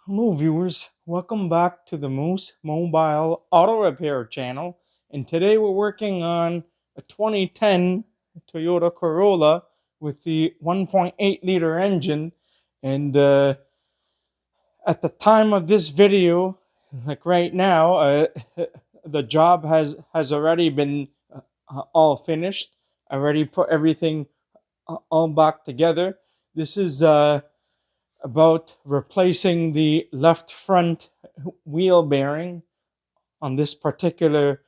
Hello viewers, welcome back to the Moose Mobile Auto Repair channel, and today we're working on a 2010 Toyota Corolla with the 1.8 liter engine. And at the time of this video, like right now, the job has already been all finished. I already put everything all back together. This is about replacing the left front wheel bearing on this particular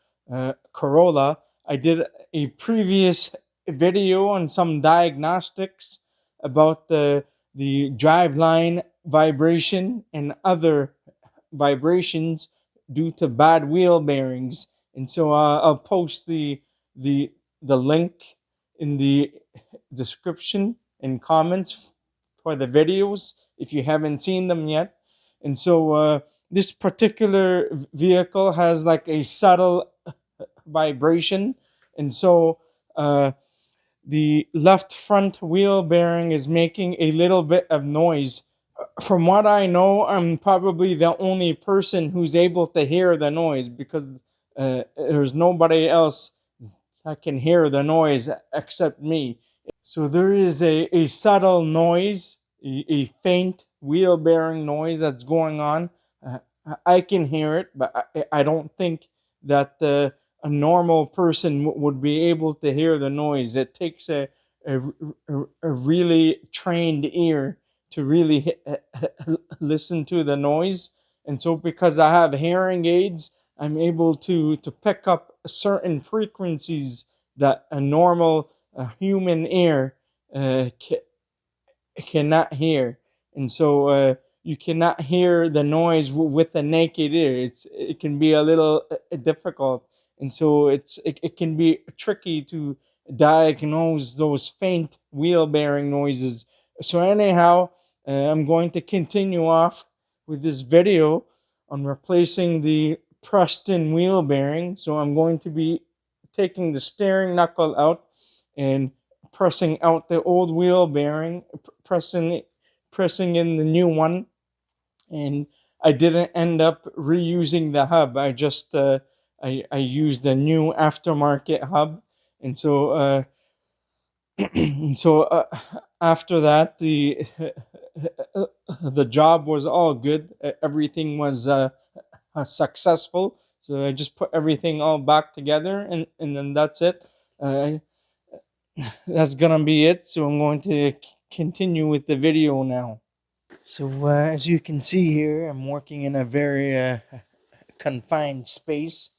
Corolla. I did a previous video on some diagnostics about the driveline vibration and other vibrations due to bad wheel bearings. And so I'll post the the link in the description and comments for the videos if you haven't seen them yet. And so this particular vehicle has like a subtle vibration, and so the left front wheel bearing is making a little bit of noise. From what I know, I'm probably the only person who's able to hear the noise, because there's nobody else that can hear the noise except me. So there is a subtle noise, a faint wheel bearing noise that's going on. I can hear it, but I don't think that a normal person would be able to hear the noise. It takes a really trained ear to really listen to the noise. And so because I have hearing aids, I'm able to pick up certain frequencies that a normal human ear cannot hear. And so you cannot hear the noise with the naked ear. It can be a little difficult, and so it can be tricky to diagnose those faint wheel bearing noises. So anyhow, I'm going to continue off with this video on replacing the pressed in wheel bearing. So I'm going to be taking the steering knuckle out and pressing out the old wheel bearing, pressing in the new one. And I didn't end up reusing the hub. I just I used a new aftermarket hub. And so and so after that, the job was all good. Everything was successful. So I just put everything all back together, and then that's it. That's gonna be it. So I'm going to continue with the video now. So as you can see here, I'm working in a very confined space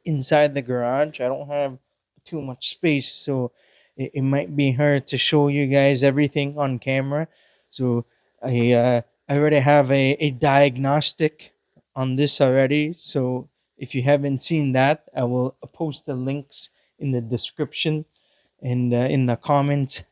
inside the garage. I don't have too much space, so it might be hard to show you guys everything on camera. So I already have a diagnostic on this already. So if you haven't seen that, I will post the links in the description and in the comments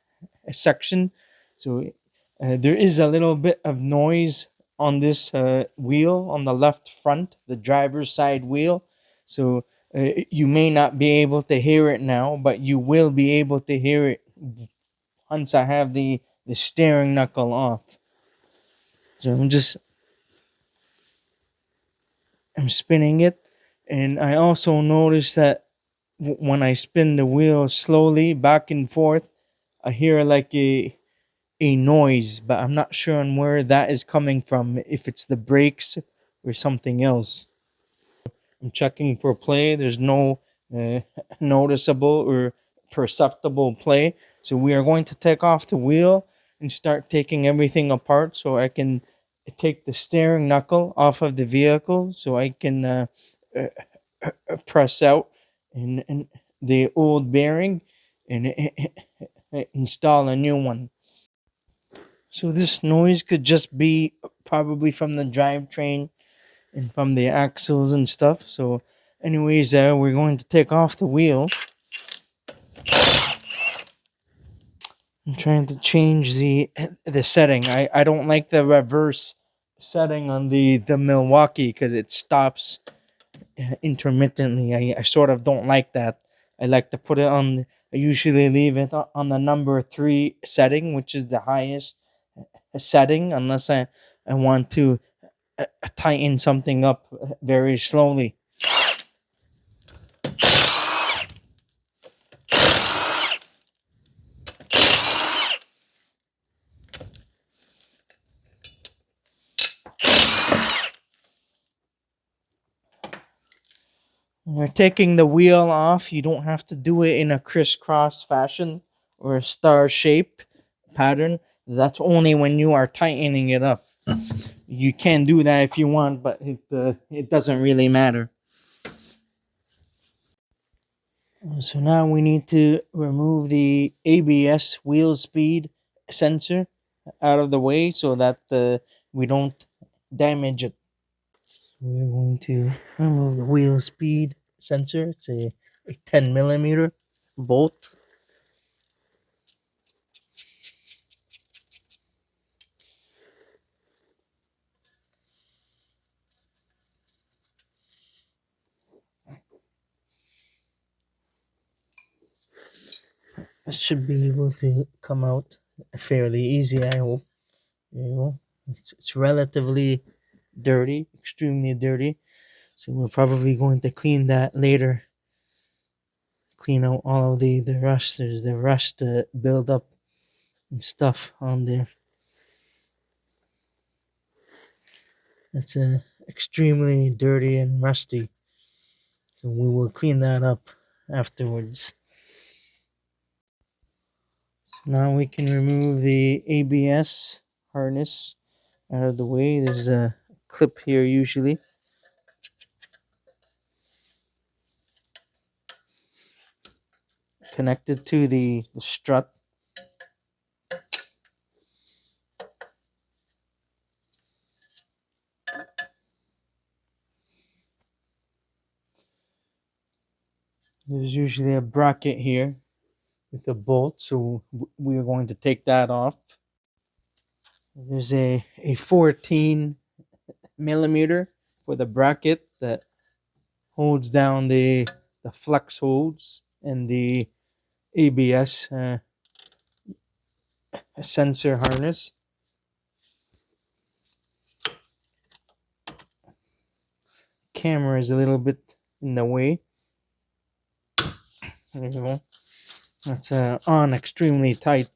section. So there is a little bit of noise on this wheel on the left front, the driver's side wheel. So you may not be able to hear it now, but you will be able to hear it once I have the steering knuckle off. So I'm spinning it, and I also noticed that when I spin the wheel slowly back and forth, I hear like a noise, but I'm not sure on where that is coming from, if it's the brakes or something else. I'm checking for play. There's no noticeable or perceptible play. So we are going to take off the wheel and start taking everything apart, so I can take the steering knuckle off of the vehicle, so I can press out and the old bearing and install a new one. So this noise could just be probably from the drivetrain and from the axles and stuff. So anyways, we're going to take off the wheel. I'm trying to change the setting. I don't like the reverse setting on the Milwaukee, because it stops intermittently. I sort of don't like that. I like to put it on, I usually leave it on the number 3 setting, which is the highest setting, unless I want to tighten something up very slowly. When you're taking the wheel off, you don't have to do it in a crisscross fashion or a star shape pattern. That's only when you are tightening it up. You can do that if you want, but it doesn't really matter. So now we need to remove the ABS wheel speed sensor out of the way so that we don't damage it. We're going to remove the wheel speed sensor. It's a 10 millimeter bolt. This should be able to come out fairly easy, I hope. There you go. It's relatively dirty, extremely dirty. So we're probably going to clean that later. Clean out all of the rust. There's the rust build up and stuff on there. It's extremely dirty and rusty. So we will clean that up afterwards. So now we can remove the ABS harness out of the way. There's a clip here usually. Connected to the strut. There's usually a bracket here with a bolt, so we are going to take that off. There's a 14 millimeter for the bracket that holds down the flex holds and the ABS sensor harness. Camera is a little bit in the way. There you go. That's on extremely tight.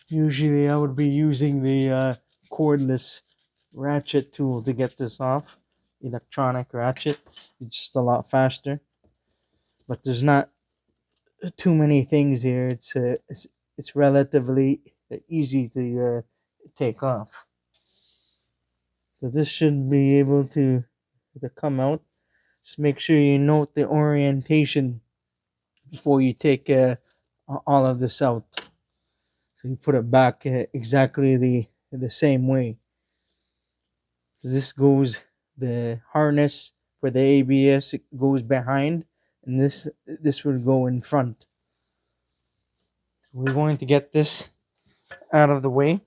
Usually I would be using the cordless ratchet tool to get this off. Electronic ratchet. It's just a lot faster. But there's not too many things here. It's relatively easy to take off. So this should be able to come out. Just make sure you note the orientation before you take all of this out. So you put it back exactly the same way. So this goes, the harness for the ABS goes behind, and this would go in front. We're going to get this out of the way.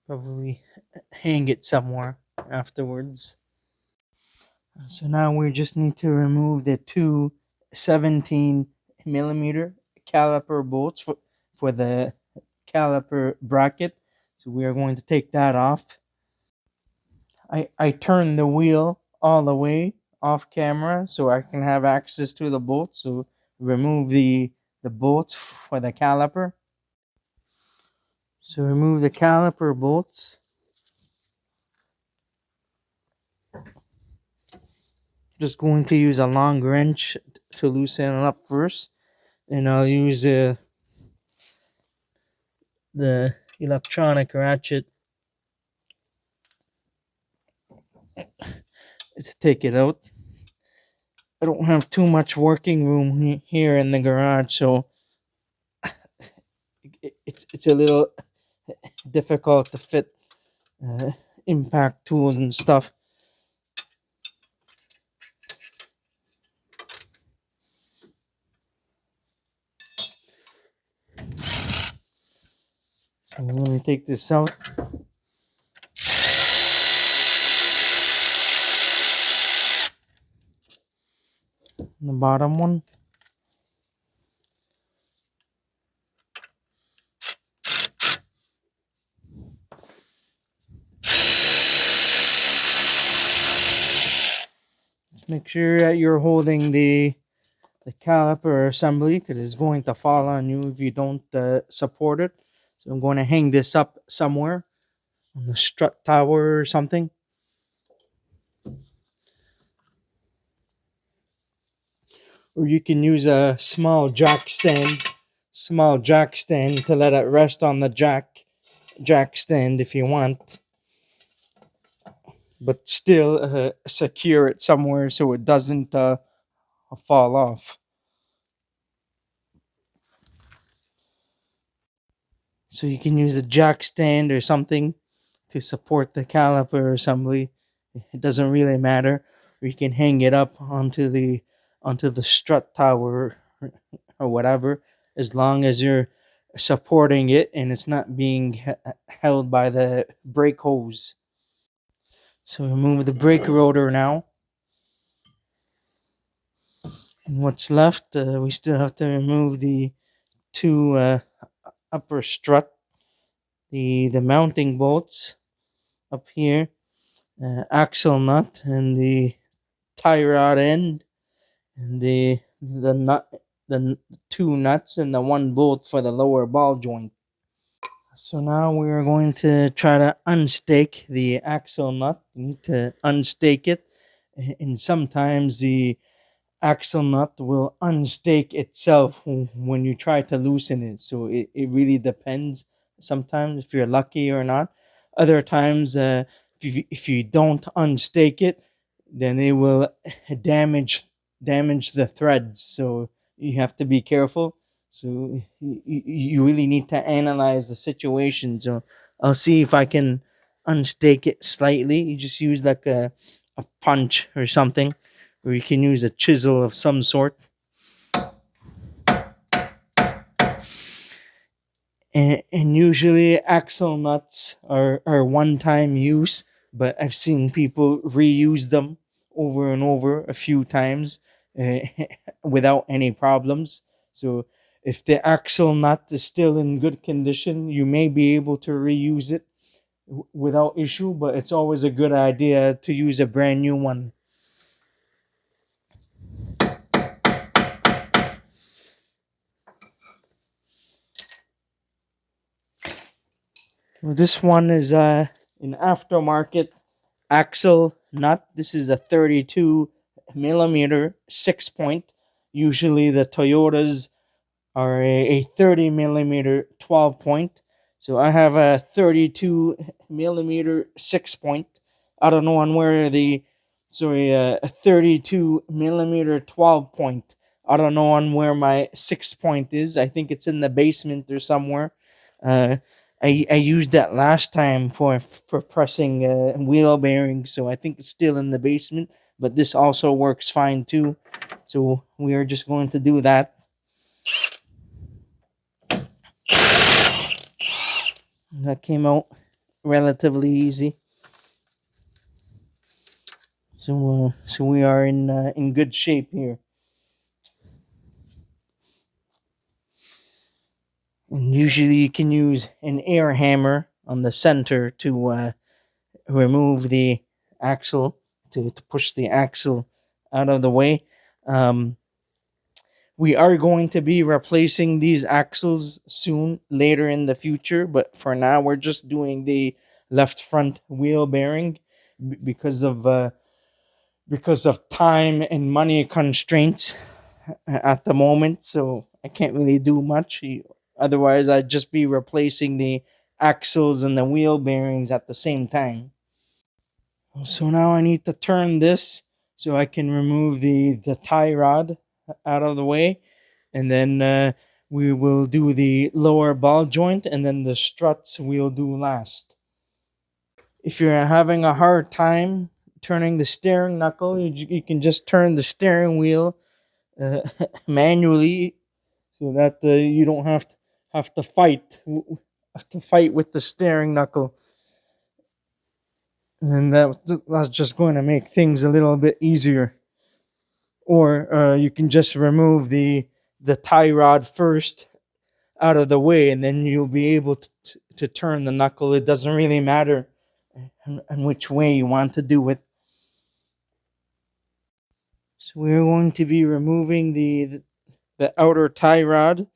Probably hang it somewhere afterwards. So now we just need to remove the two 17 millimeter caliper bolts for the caliper bracket. So we are going to take that off. I turn the wheel all the way off camera so I can have access to the bolts. So remove the bolts for the caliper. So remove the caliper bolts. Just going to use a long wrench to loosen it up first. And I'll use the electronic ratchet to take it out. I don't have too much working room here in the garage, so it's a little difficult to fit impact tools and stuff. I'm going to take this out. The bottom one. Just make sure that you're holding the caliper assembly, because it's going to fall on you if you don't support it. So I'm going to hang this up somewhere on the strut tower or something. Or you can use a small jack stand to let it rest on the jack stand if you want, but still secure it somewhere so it doesn't fall off. So you can use a jack stand or something to support the caliper assembly. It doesn't really matter. Or you can hang it up onto the strut tower or whatever, as long as you're supporting it and it's not being held by the brake hose. So remove the brake rotor now. And what's left, we still have to remove the two upper strut, the mounting bolts up here, axle nut, and the tie rod end, and the nut, the two nuts, and the one bolt for the lower ball joint. So now we are going to try to unstake the axle nut. You need to unstake it, and sometimes the axle nut will unstake itself when you try to loosen it. So it really depends sometimes if you're lucky or not. Other times, if you don't unstake it, then it will damage the threads. So you have to be careful. So you really need to analyze the situation. So I'll see if I can unstake it slightly. You just use like a punch or something, or you can use a chisel of some sort. And usually axle nuts are one-time use, but I've seen people reuse them over and over a few times without any problems. So if the axle nut is still in good condition, you may be able to reuse it without issue, but it's always a good idea to use a brand new one. This one is an aftermarket axle nut. This is a 32 millimeter 6-point. Usually the Toyotas are a 30 millimeter 12-point. So I have a 32 millimeter 6-point. I don't know on where a 32 millimeter 12-point. I don't know on where my 6-point is. I think it's in the basement or somewhere. I used that last time for pressing wheel bearings, so I think it's still in the basement. But this also works fine too. So we are just going to do that. That came out relatively easy. So we are in good shape here. And usually you can use an air hammer on the center to remove the axle, to push the axle out of the way. We are going to be replacing these axles soon, later in the future, but for now we're just doing the left front wheel bearing because of time and money constraints at the moment. So I can't really do much. Otherwise, I'd just be replacing the axles and the wheel bearings at the same time. So now I need to turn this so I can remove the tie rod out of the way, and then we will do the lower ball joint, and then the struts we'll do last. If you're having a hard time turning the steering knuckle, you can just turn the steering wheel manually, so that you don't have to fight to fight with the steering knuckle. And that's just going to make things a little bit easier. Or you can just remove the tie rod first out of the way, and then you'll be able to turn the knuckle. It doesn't really matter and which way you want to do it. So we're going to be removing the outer tie rod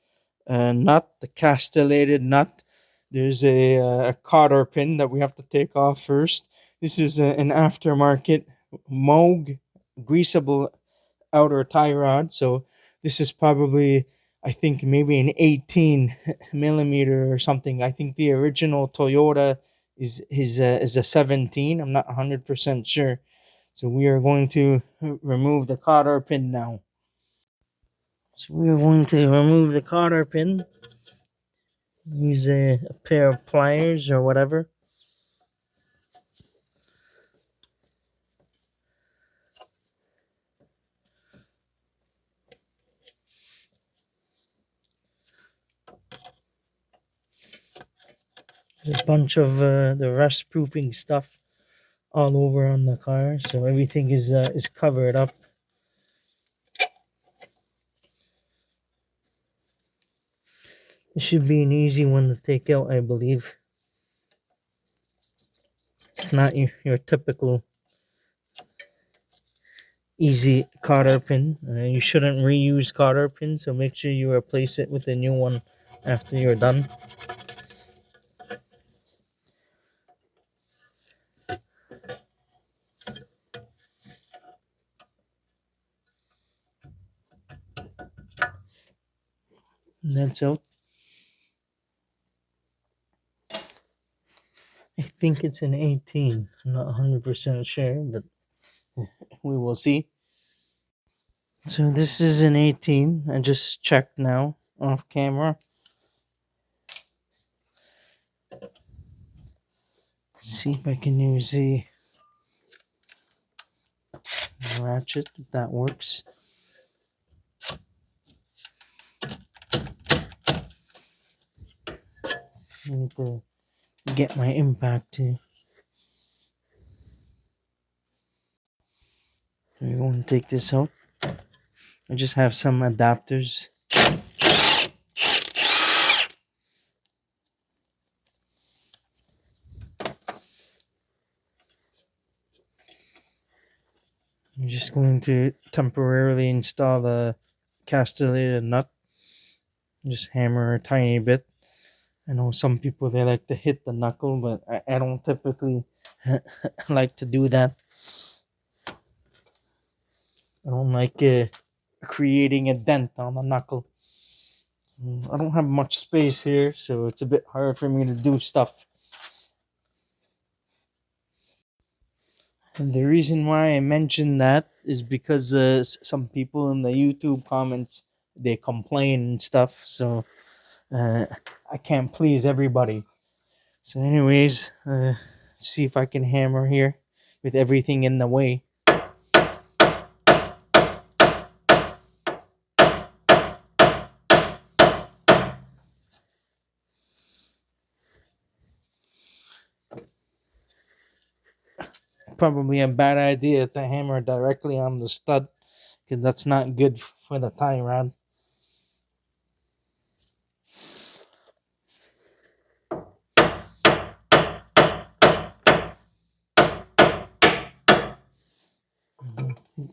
nut, the castellated nut. There's a cotter pin that we have to take off first. This is an aftermarket Moog greasable outer tie rod. So this is probably, I think, maybe an 18 millimeter or something. I think the original Toyota is a 17. I'm not 100% sure. So we are going to remove the cotter pin now. So we are going to remove the cotter pin. Use a pair of pliers or whatever. There's a bunch of the rust proofing stuff all over on the car, so everything is covered up. This should be an easy one to take out, I believe. It's not your typical easy cotter pin. You shouldn't reuse cotter pins, so make sure you replace it with a new one after you're done. And that's out. I think it's an 18. I'm not 100% sure, but we will see. So this is an 18. I just checked now off camera. See if I can use the ratchet, if that works. I need to get my impact too. We're going to take this out. I just have some adapters. I'm just going to temporarily install the castellated nut. Just hammer a tiny bit. I know some people, they like to hit the knuckle, but I don't typically like to do that. I don't like creating a dent on the knuckle. I don't have much space here, so it's a bit hard for me to do stuff. And the reason why I mentioned that is because some people in the YouTube comments, they complain and stuff, so I can't please everybody. So anyways, see if I can hammer here with everything in the way. Probably a bad idea to hammer directly on the stud, because that's not good for the tie rod.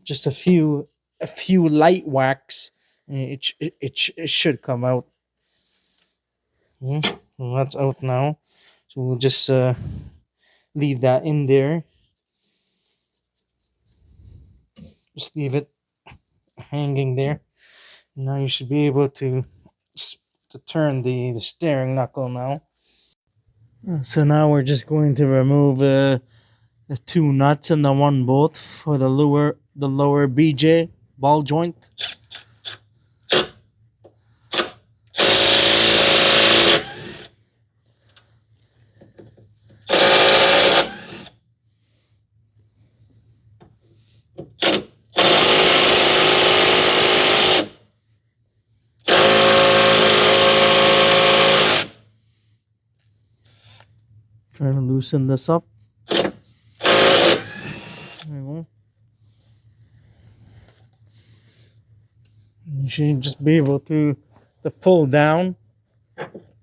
Just a few light whacks, it should come out. Well, that's out now, so we'll just leave that in there. Just leave it hanging there. Now you should be able to turn the steering knuckle now. So now we're just going to remove the 2 nuts and the 1 bolt for the lower BJ ball joint. Trying to loosen this up. There we go. You should just be able to pull down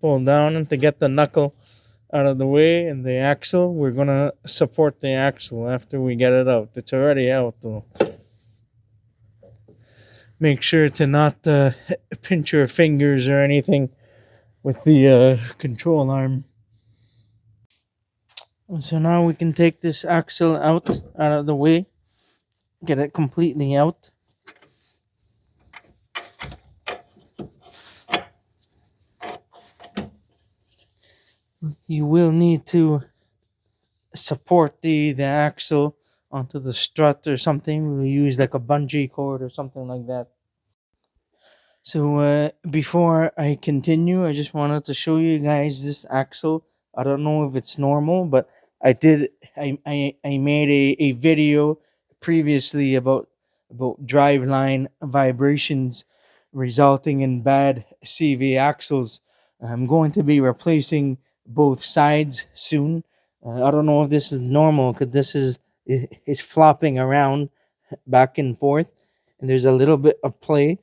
and to get the knuckle out of the way, and the axle, we're gonna support the axle after we get it out. It's already out though. Make sure to not pinch your fingers or anything with the control arm. So now we can take this axle out of the way, get it completely out. You will need to support the axle onto the strut or something. We'll use like a bungee cord or something like that. So before I continue, I just wanted to show you guys this axle. I don't know if it's normal, but I made a video previously about driveline vibrations resulting in bad CV axles. I'm going to be replacing both sides soon. I don't know if this is normal because this is flopping around back and forth, and there's a little bit of play.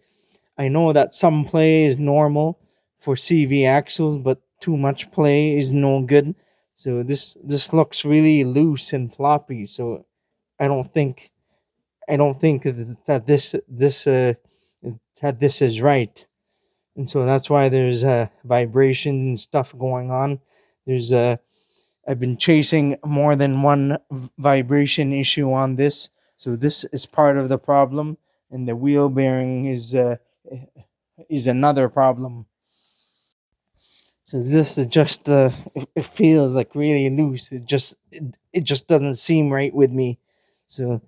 I know that some play is normal for CV axles, but too much play is no good. So this looks really loose and floppy. So I don't think that this is right. And so that's why there's vibration and stuff going on. There's I've been chasing more than one vibration issue on this. So this is part of the problem, and the wheel bearing is another problem. So this is just it feels like really loose. It just doesn't seem right with me. So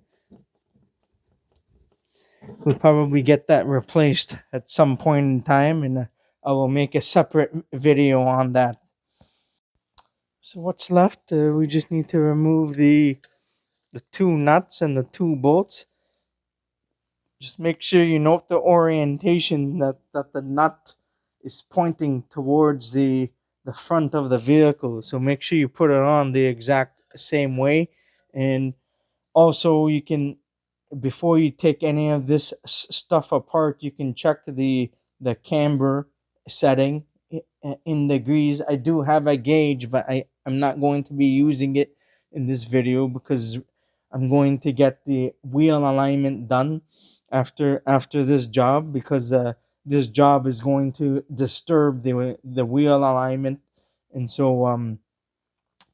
we'll probably get that replaced at some point in time, and I will make a separate video on that. So what's left? We just need to remove the two nuts and the two bolts. Just make sure you note the orientation, that the nut is pointing towards the front of the vehicle. So make sure you put it on the exact same way. And also you can, before you take any of this stuff apart, you can check the camber setting in degrees. I do have a gauge, but I'm not going to be using it in this video because I'm going to get the wheel alignment done after this job, because this job is going to disturb the wheel alignment. And so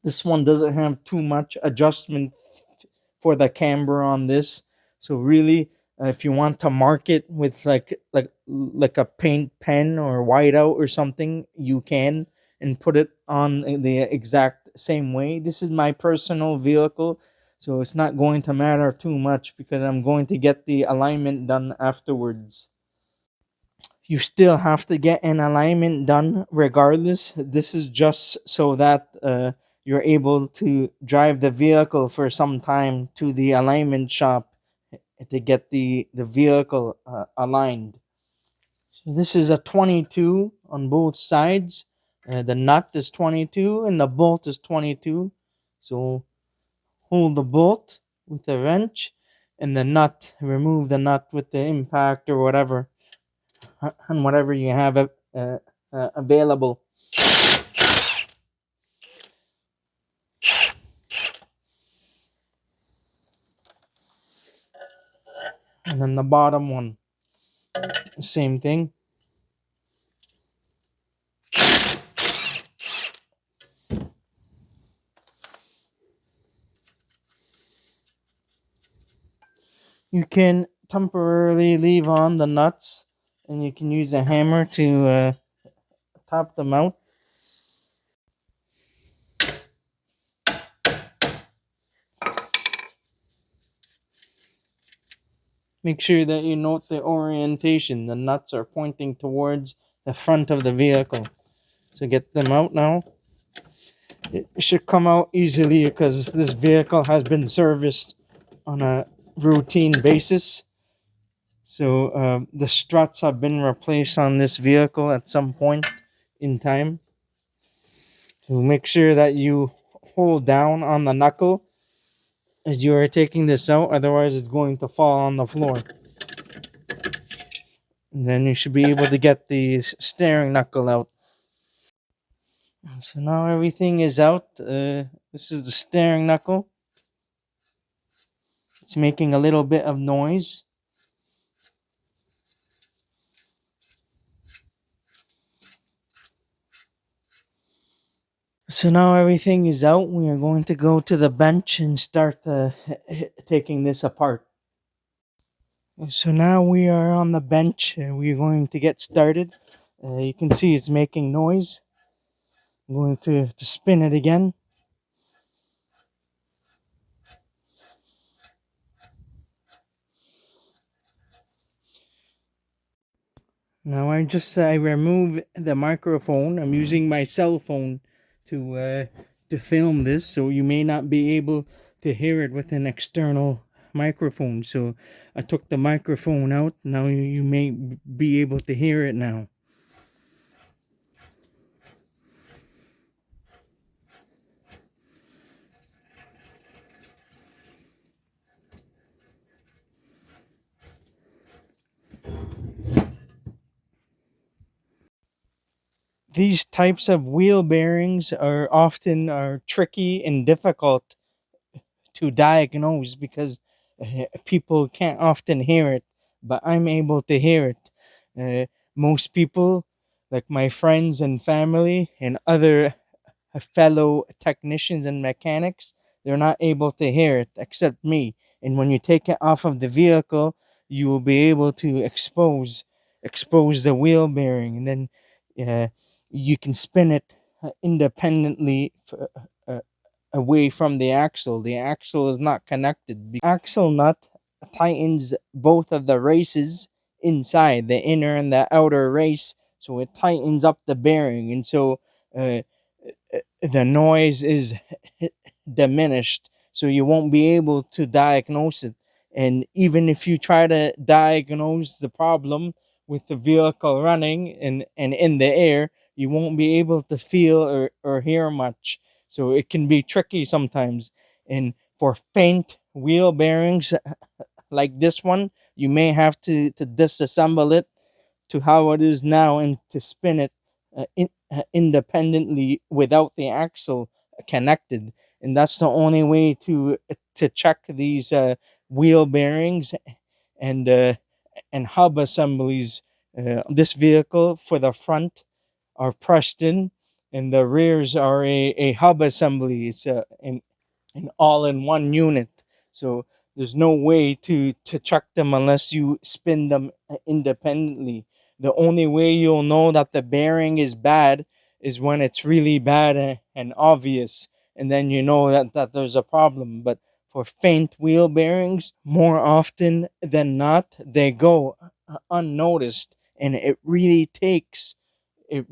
this one doesn't have too much adjustment for the camber on this. So really, if you want to mark it with like a paint pen or whiteout or something, you can, and put it on the exact same way. This is my personal vehicle, so it's not going to matter too much because I'm going to get the alignment done afterwards. You still have to get an alignment done regardless. This is just so that you're able to drive the vehicle for some time to the alignment shop to get the vehicle aligned. So this is a 22 on both sides. The nut is 22 and the bolt is 22. So hold the bolt with the wrench, and the nut, remove the nut with the impact or whatever, and whatever you have available. And then the bottom one, same thing. You can temporarily leave on the nuts, and you can use a hammer to top them out. Make sure that you note the orientation. The nuts are pointing towards the front of the vehicle. So get them out now. It should come out easily because this vehicle has been serviced on a routine basis. So the struts have been replaced on this vehicle at some point in time. So make sure that you hold down on the knuckle as you are taking this out, otherwise it's going to fall on the floor. And then you should be able to get the steering knuckle out. So now everything is out. This is the steering knuckle. It's making a little bit of noise. So now everything is out. We are going to go to the bench and start taking this apart. So now we are on the bench. We are going to get started. You can see it's making noise. I'm going to spin it again. Now I remove the microphone. I'm using my cell phone to film this, so you may not be able to hear it with an external microphone. So I took the microphone out. Now you may be able to hear it now. These types of wheel bearings are often tricky and difficult to diagnose because people can't often hear it, but I'm able to hear it. Most people, like my friends and family and other fellow technicians and mechanics, they're not able to hear it except me. And when you take it off of the vehicle, you will be able to expose the wheel bearing, and then you can spin it independently away from the axle. The axle is not connected. The axle nut tightens both of the races inside, the inner and the outer race, so it tightens up the bearing, and so uh, the noise is diminished, so you won't be able to diagnose it. And even if you try to diagnose the problem with the vehicle running and in the air, you won't be able to feel or hear much. So it can be tricky sometimes. And for faint wheel bearings like this one, you may have to disassemble it to how it is now and to spin it independently without the axle connected. And that's the only way to check these wheel bearings and uh, and hub assemblies. This vehicle for the front are pressed in, and the rears are a hub assembly. It's an all-in-one unit. So there's no way to check them unless you spin them independently. The only way you'll know that the bearing is bad is when it's really bad and obvious, and then you know that there's a problem. But for faint wheel bearings, more often than not, they go unnoticed, and it really takes a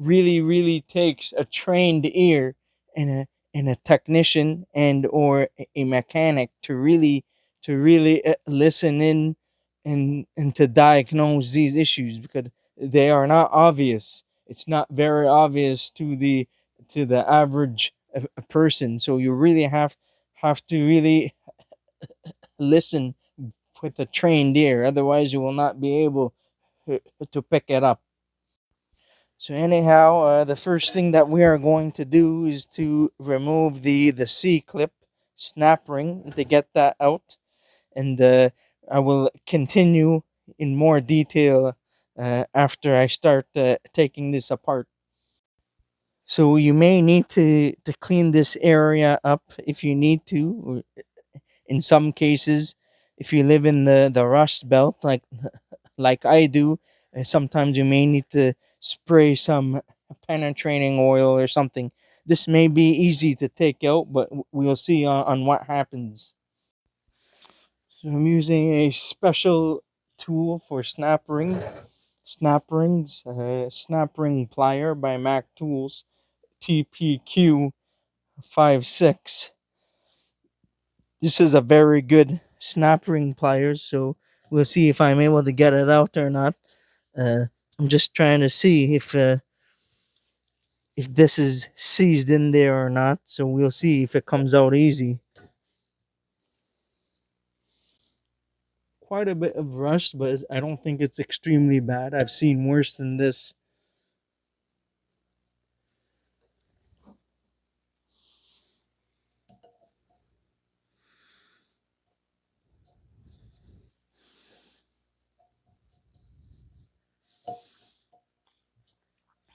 trained ear and a technician and or a mechanic to really listen in and to diagnose these issues, because they are not obvious. It's not very obvious to the average person. So you really have to really listen with a trained ear, otherwise you will not be able to pick it up. So anyhow, the first thing that we are going to do is to remove the C clip snap ring to get that out, and I will continue in more detail after I start taking this apart. So you may need to clean this area up if you need to. In some cases, if you live in the Rust Belt, like I do, sometimes you may need to spray some penetrating oil or something. This may be easy to take out, but we'll see on what happens. So I'm using a special tool for snap rings, snap ring plier by Mac Tools, TPQ 56. This is a very good snap ring pliers, so we'll see if I'm able to get it out or not. I'm just trying to see if if this is seized in there or not. So we'll see if it comes out easy. Quite a bit of rust, but I don't think it's extremely bad. I've seen worse than this.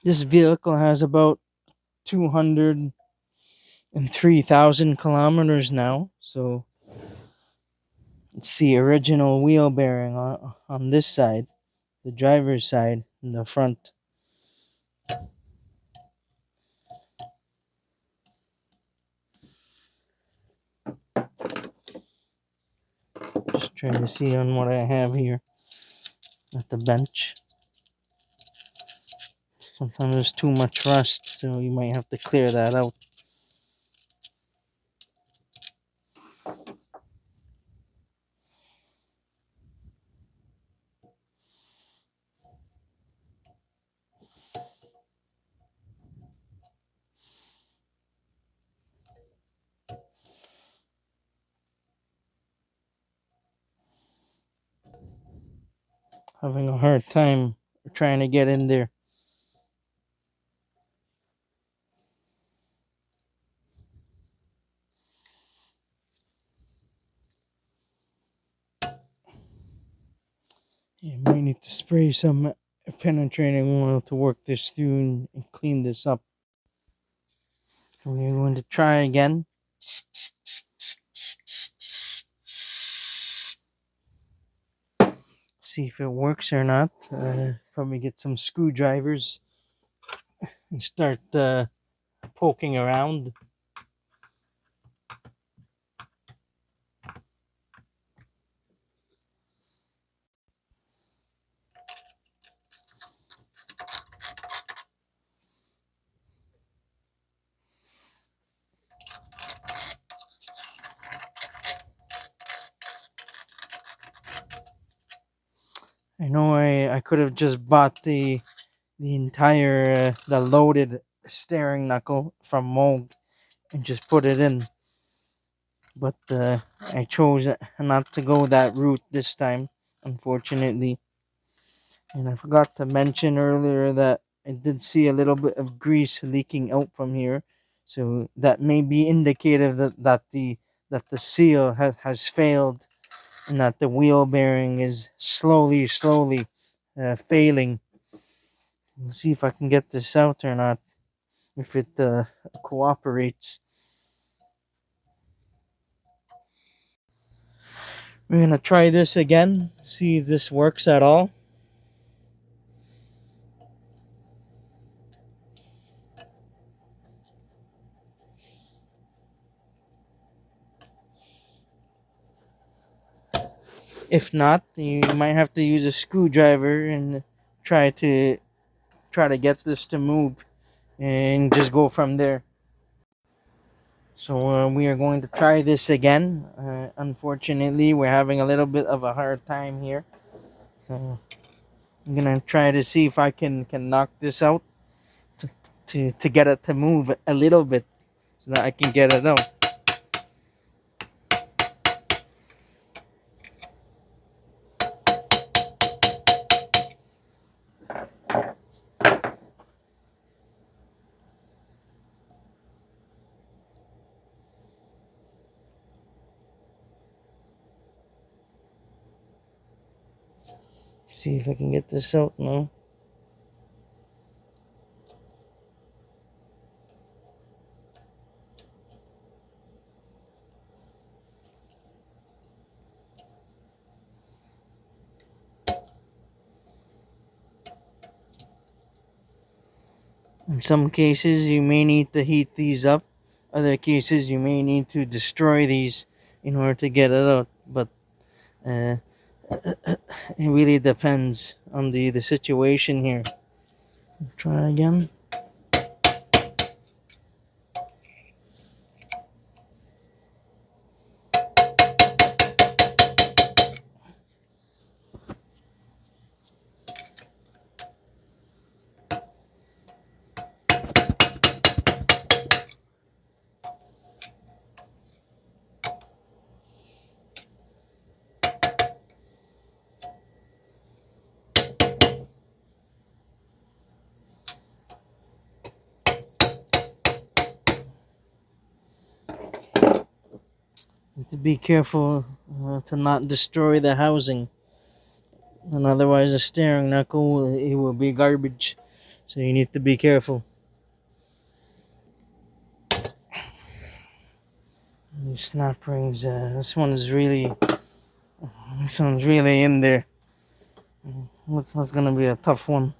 This vehicle has about 203,000 kilometers now. So it's the original wheel bearing on this side, the driver's side, in the front. Just trying to see on what I have here at the bench. Sometimes there's too much rust, so you might have to clear that out. Having a hard time trying to get in there. You might need to spray some penetrating oil to work this through and clean this up. And we're going to try again. See if it works or not. Probably get some screwdrivers and start poking around. I know I could have just bought the entire the loaded steering knuckle from Moog and just put it in, but I chose not to go that route this time, unfortunately. And I forgot to mention earlier that I did see a little bit of grease leaking out from here, so that may be indicative that the seal has failed and that the wheel bearing is slowly failing. Let's see if I can get this out or not, if it cooperates. We're gonna try this again, see if this works at all. If not, you might have to use a screwdriver and try to get this to move and just go from there. So we are going to try this again. Unfortunately, we're having a little bit of a hard time here. So I'm gonna try to see if I can knock this out to get it to move a little bit so that I can get it out. See if I can get this out now. In some cases, you may need to heat these up. Other cases, you may need to destroy these in order to get it out. But it really depends on the situation here. Try again. to be careful to not destroy the housing, and otherwise the steering knuckle it will be garbage. So you need to be careful. These snap rings. This one's really in there. That's gonna be a tough one.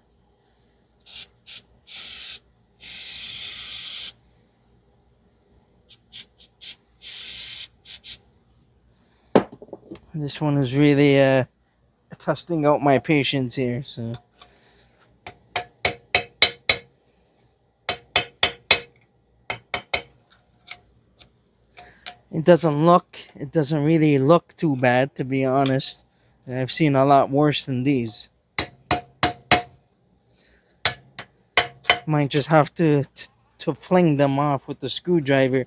This one is really testing out my patience here. So it doesn't really look too bad, to be honest. I've seen a lot worse than these. Might just have to fling them off with the screwdriver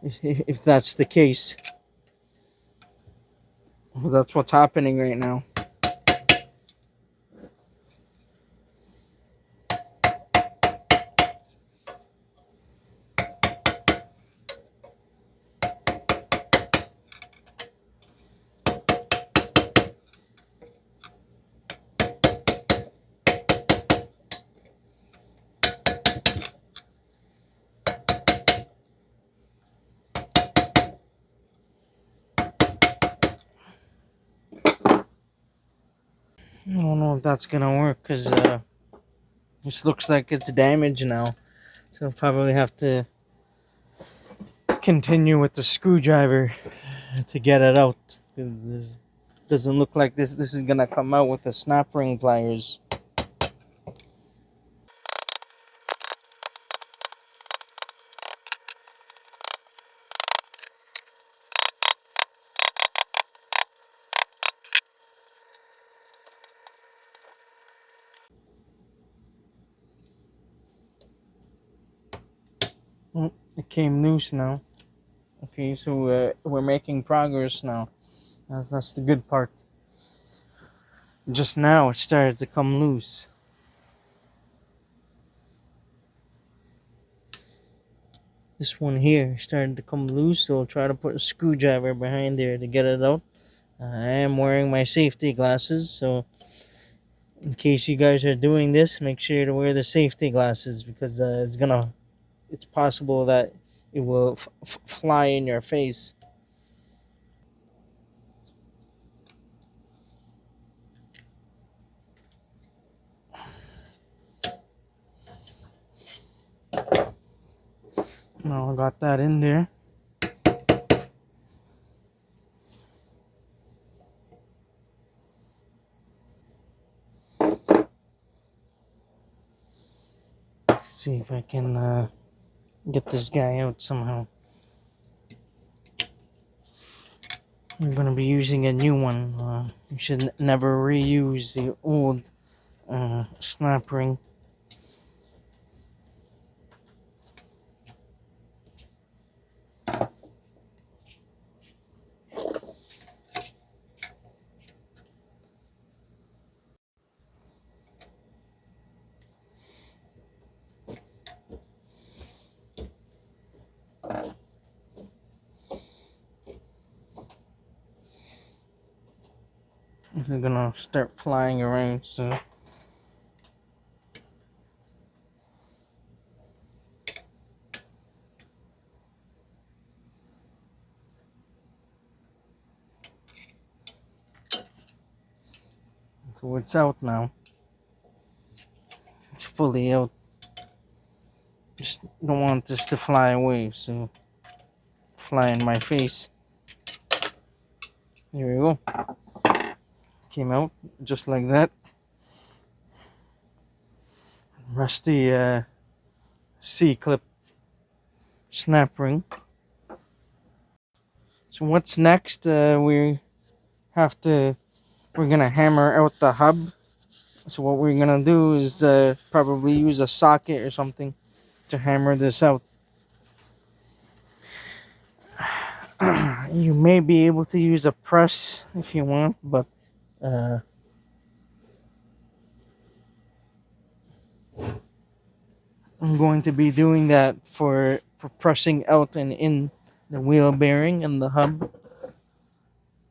if that's the case. Well, that's what's happening right now. I don't know if that's gonna work because this looks like it's damaged now. So I'll probably have to continue with the screwdriver to get it out. It doesn't look like this is gonna come out with the snap ring pliers. Oh, it came loose now. Okay, so we're making progress now. That's the good part. Just now it started to come loose. This one here started to come loose, so I'll try to put a screwdriver behind there to get it out. I am wearing my safety glasses, so in case you guys are doing this, make sure to wear the safety glasses because it's possible that it will fly in your face. Now I got that in there. See if I can get this guy out somehow. I'm gonna be using a new one. You should never reuse the old snap ring. This is gonna start flying around soon. So it's out now. It's fully out. Just don't want this to fly away, so fly in my face. There we go. Came out just like that. Rusty C-clip snap ring. So what's next? We're gonna hammer out the hub. So what we're gonna do is probably use a socket or something to hammer this out. You may be able to use a press if you want, but I'm going to be doing that for pressing out and in wheel bearing and the hub.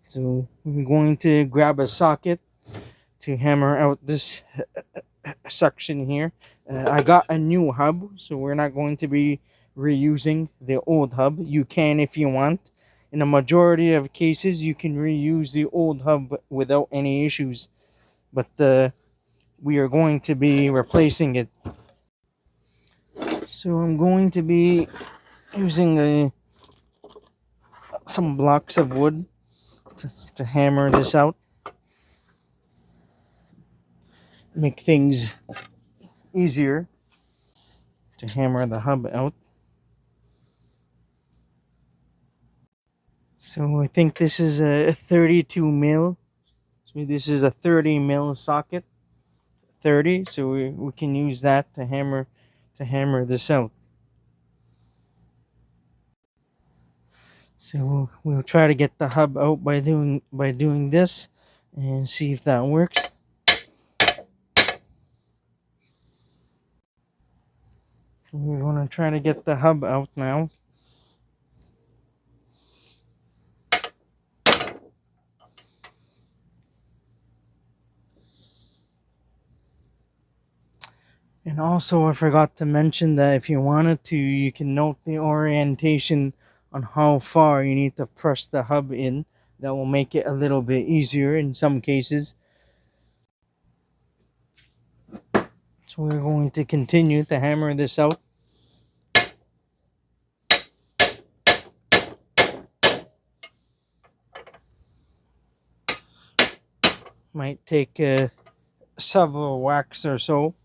So I'm going to grab a socket to hammer out this section here. I got a new hub, so we're not going to be reusing the old hub. You can if you want. In a majority of cases, you can reuse the old hub without any issues. But we are going to be replacing it. So I'm going to be using some blocks of wood to hammer this out. Make things easier to hammer the hub out. So I think this is a 32 mil. So this is a 30 mil socket. 30, so we can use that to hammer this out. So we'll try to get the hub out by doing this and see if that works. We're going to try to get the hub out now. And also, I forgot to mention that if you wanted to, you can note the orientation on how far you need to press the hub in. That will make it a little bit easier in some cases. So we're going to continue to hammer this out. Might take several whacks or so.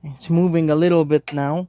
It's moving a little bit now.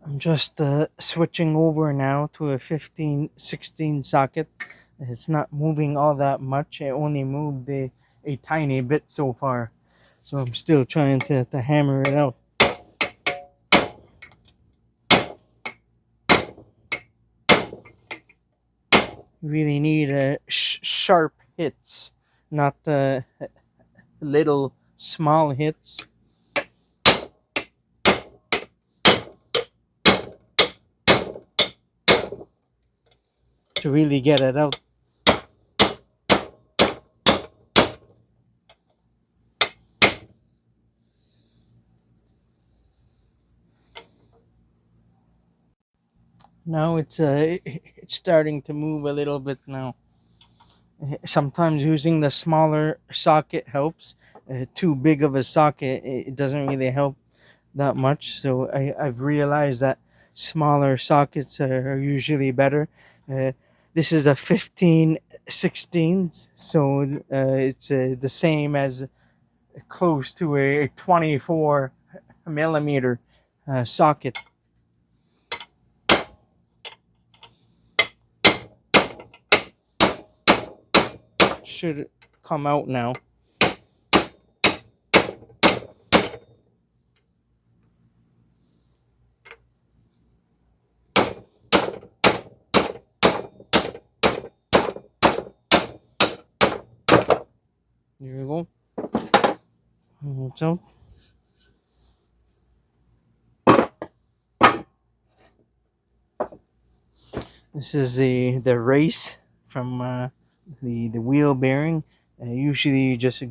I'm just switching over now to a 15-16 socket. It's not moving all that much. It only moved a tiny bit so far. So I'm still trying to hammer it out. Really need sharp hits, not little small hits. To really get it out. Now it's starting to move a little bit now. Sometimes using the smaller socket helps. Too big of a socket, it doesn't really help that much. So I've realized that smaller sockets are usually better. This is a 15/16, so it's the same as close to a 24 millimeter socket. Should come out now. There we go. So this is the race from the wheel bearing. Usually you just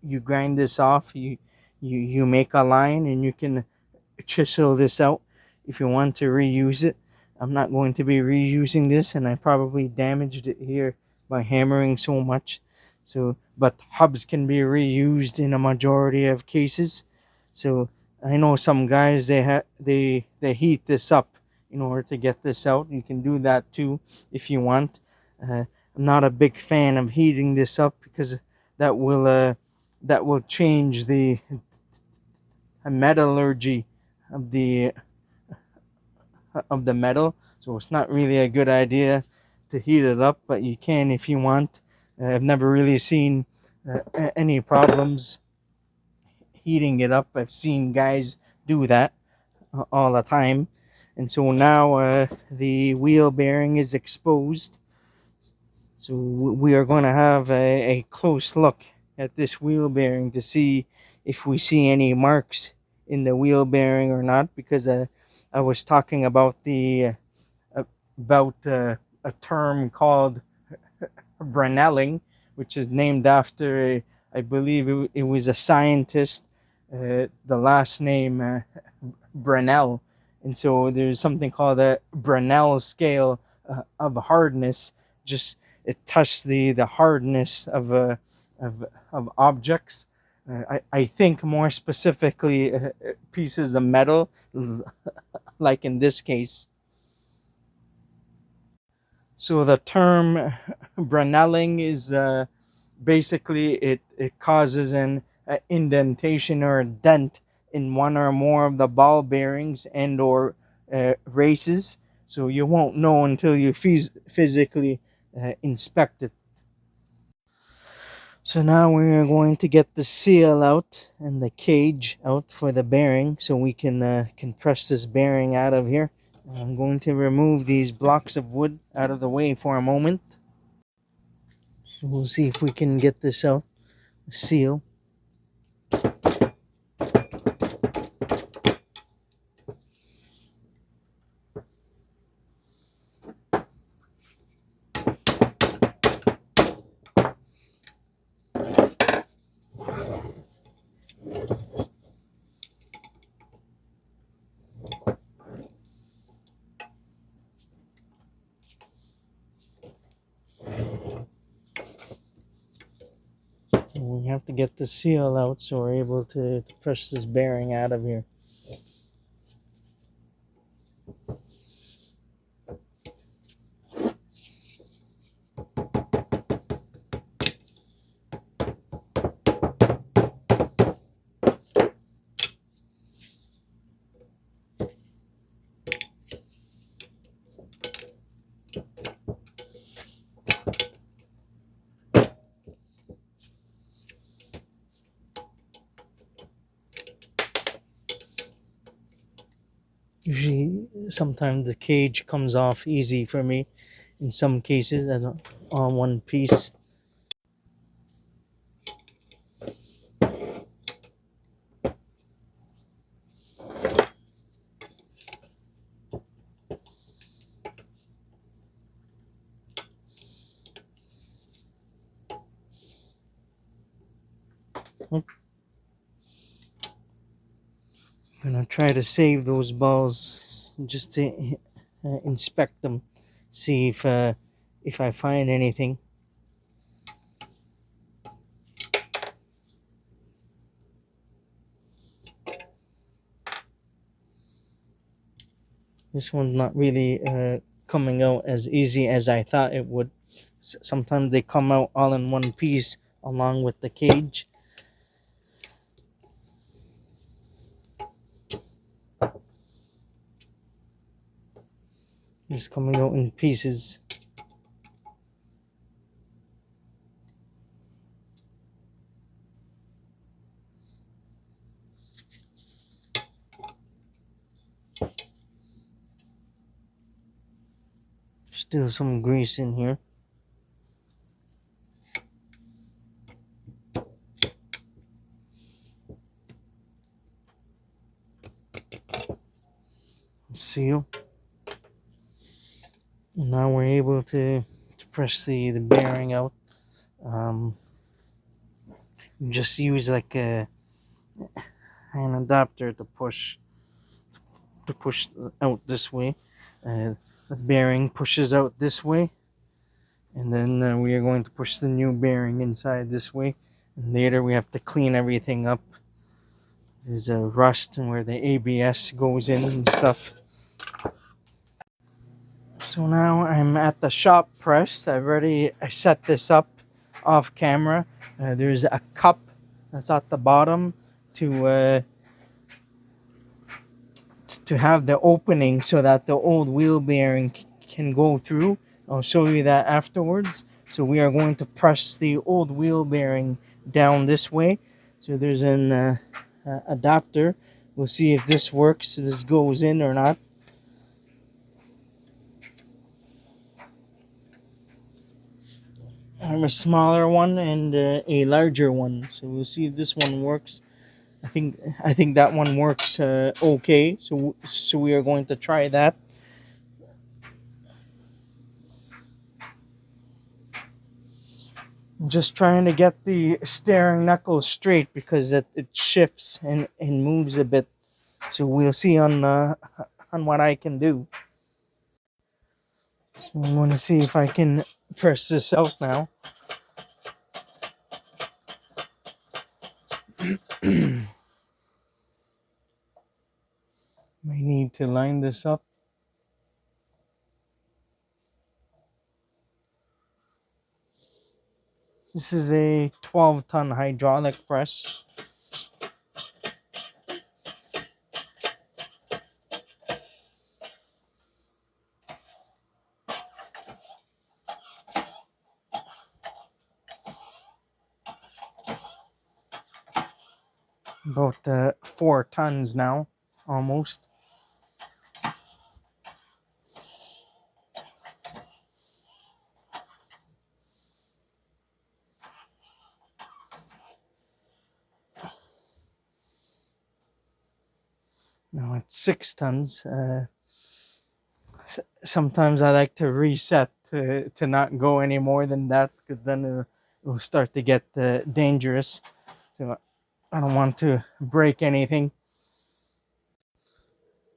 you grind this off. You make a line, and you can chisel this out if you want to reuse it. I'm not going to be reusing this, and I probably damaged it here by hammering so much. So, but hubs can be reused in a majority of cases. So I know some guys, they heat this up in order to get this out. You can do that too if you want. I'm not a big fan of heating this up because that will change the metallurgy of the metal. So it's not really a good idea to heat it up, but you can if you want. I've never really seen any problems heating it up. I've seen guys do that all the time. And so now the wheel bearing is exposed. So we are going to have a close look at this wheel bearing to see if we see any marks in the wheel bearing or not, because I was talking about a term called Brenneling, which is named after I believe it was a scientist, the last name Brennell. And so there's something called a Brennell scale of hardness. Just it tests the hardness of objects. I think more specifically pieces of metal, like in this case. So the term Brennelling is basically it causes an indentation or a dent in one or more of the ball bearings and or races. So you won't know until you physically inspect it. So now we're going to get the seal out and the cage out for the bearing so we can press this bearing out of here. I'm going to remove these blocks of wood out of the way for a moment. So we'll see if we can get this out, the seal. We have to get the seal out so we're able to press this bearing out of here. Usually, sometimes the cage comes off easy for me. In some cases, on one piece. I'm gonna try to save those balls just to inspect them, see if I find anything. This one's not really coming out as easy as I thought it would. Sometimes they come out all in one piece along with the cage. It's coming out in pieces. Still some grease in here. Seal. And now we're able to press the bearing out. just use like an adapter to push out this way. The bearing pushes out this way, and then we are going to push the new bearing inside this way. And later we have to clean everything up. There's a rust where the ABS goes in and stuff. So now I'm at the shop press. I've already set this up off camera. There's a cup that's at the bottom to have the opening so that the old wheel bearing can go through. I'll show you that afterwards. So we are going to press the old wheel bearing down this way. So there's an adapter. We'll see if this works, if this goes in or not. I have a smaller one and a larger one. So we'll see if this one works. I think that one works okay. So we are going to try that. I'm just trying to get the steering knuckle straight because it shifts and moves a bit. So we'll see on what I can do. So I'm going to see if I can press this out now. May need to line this up. This is a 12-ton hydraulic press. About 4 tons now, almost. Now it's 6 tons. Sometimes I like to reset to not go any more than that, because then it will start to get dangerous. So I don't want to break anything.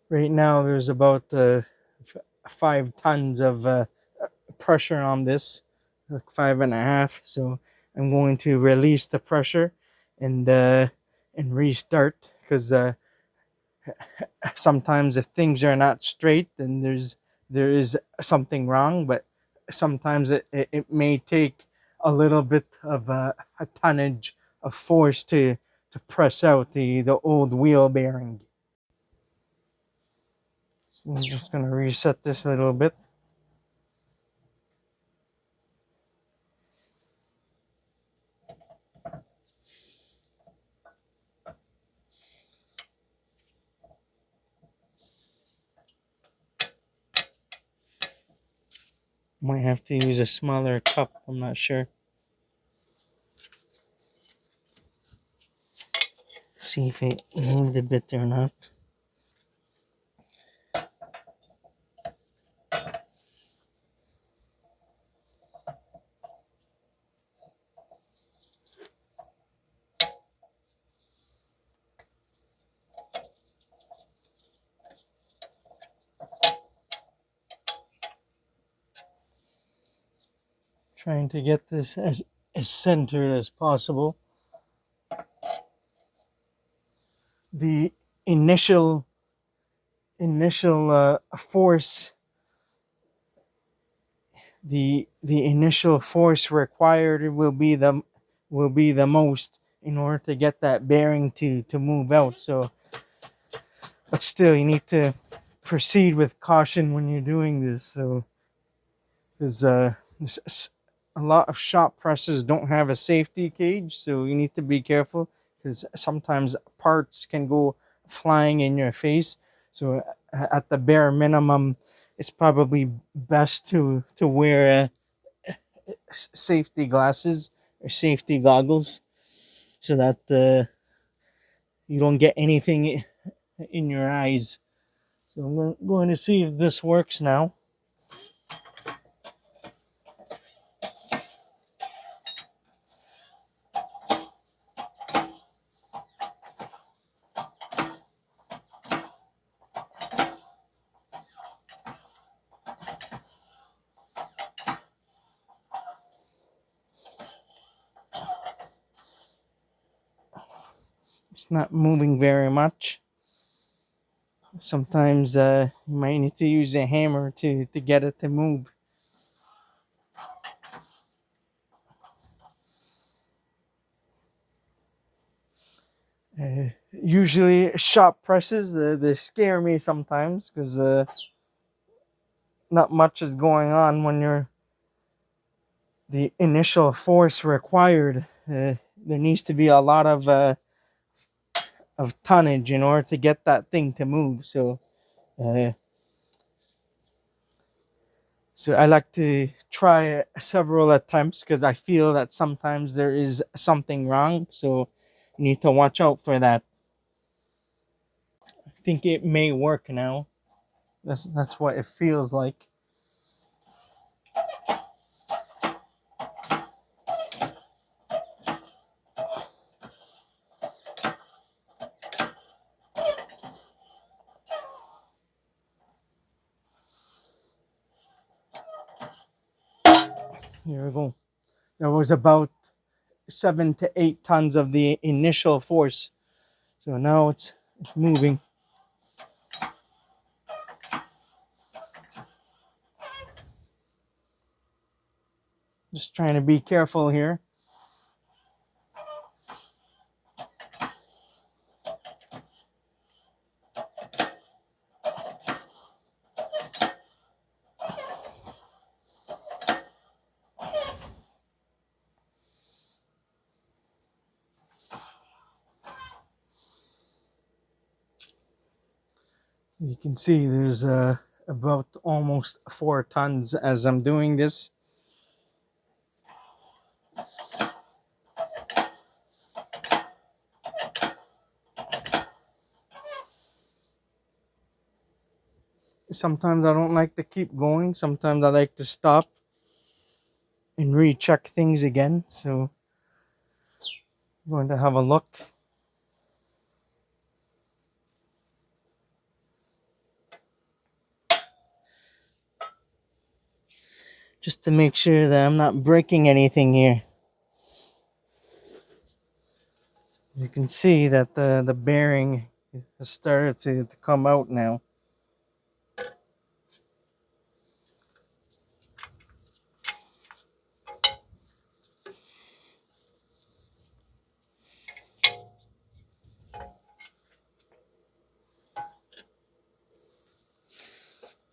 Right now there's about 5 tons of pressure on this, like 5.5. So I'm going to release the pressure and restart, because sometimes if things are not straight, then there is something wrong. But sometimes it may take a little bit of a tonnage of force to press out the old wheel bearing. So I'm just going to reset this a little bit. Might have to use a smaller cup, I'm not sure. See if it moved a bit or not. Trying to get this as centered as possible. The initial force, the initial force required will be the most in order to get that bearing to move out. So, but still, you need to proceed with caution when you're doing this. So, because a lot of shop presses don't have a safety cage, so you need to be careful, because sometimes parts can go flying in your face. So at the bare minimum, it's probably best to wear safety glasses or safety goggles, so that you don't get anything in your eyes. So I'm going to see if this works now. not moving very much. Sometimes you might need to use a hammer to get it to move. Usually shop presses, they scare me sometimes because not much is going on when you're the initial force required. There needs to be a lot of tonnage in order to get that thing to move. Uh, so I like to try several attempts because I feel that sometimes there is something wrong. So you need to watch out for that. I think it may work now. That's what it feels like. Here we go. There was about 7 to 8 tons of the initial force. So now it's moving. Just trying to be careful here. You can see there's about almost 4 tons as I'm doing this. Sometimes I don't like to keep going. Sometimes I like to stop and recheck things again. So I'm going to have a look. Just to make sure that I'm not breaking anything here. You can see that the bearing has started to come out now.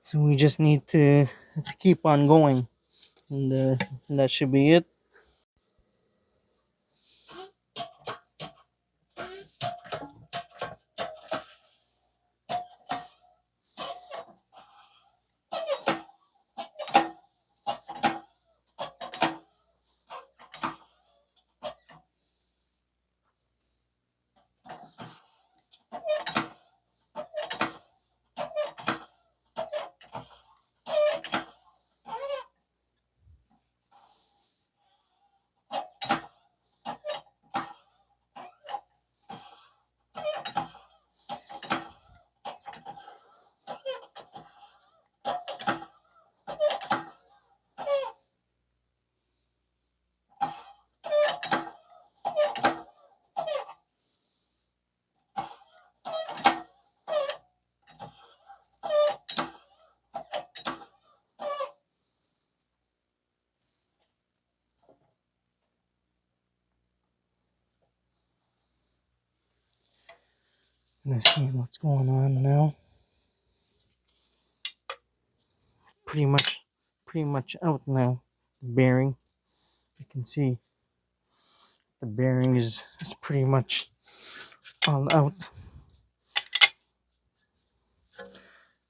So we just need to keep on going. And that should be it. Let's see what's going on now. Pretty much out now. The bearing, you can see the bearing is pretty much all out.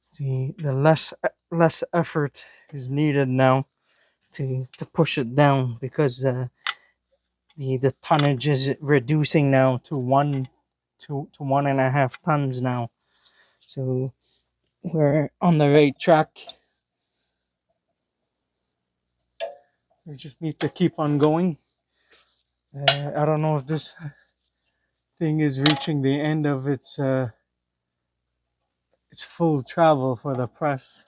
See, the less effort is needed now to push it down because the tonnage is reducing now to 1.5 tons now. So we're on the right track. We just need to keep on going. I don't know if this thing is reaching the end of its full travel for the press.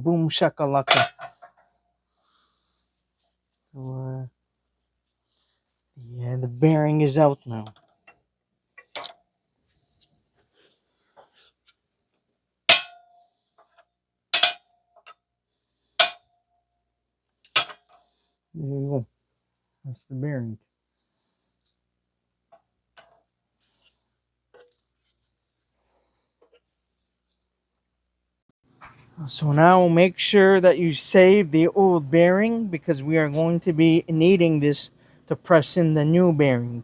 boom shakalaka. So, yeah, the bearing is out now. There you go. That's the bearing. So now make sure that you save the old bearing because we are going to be needing this to press in the new bearing.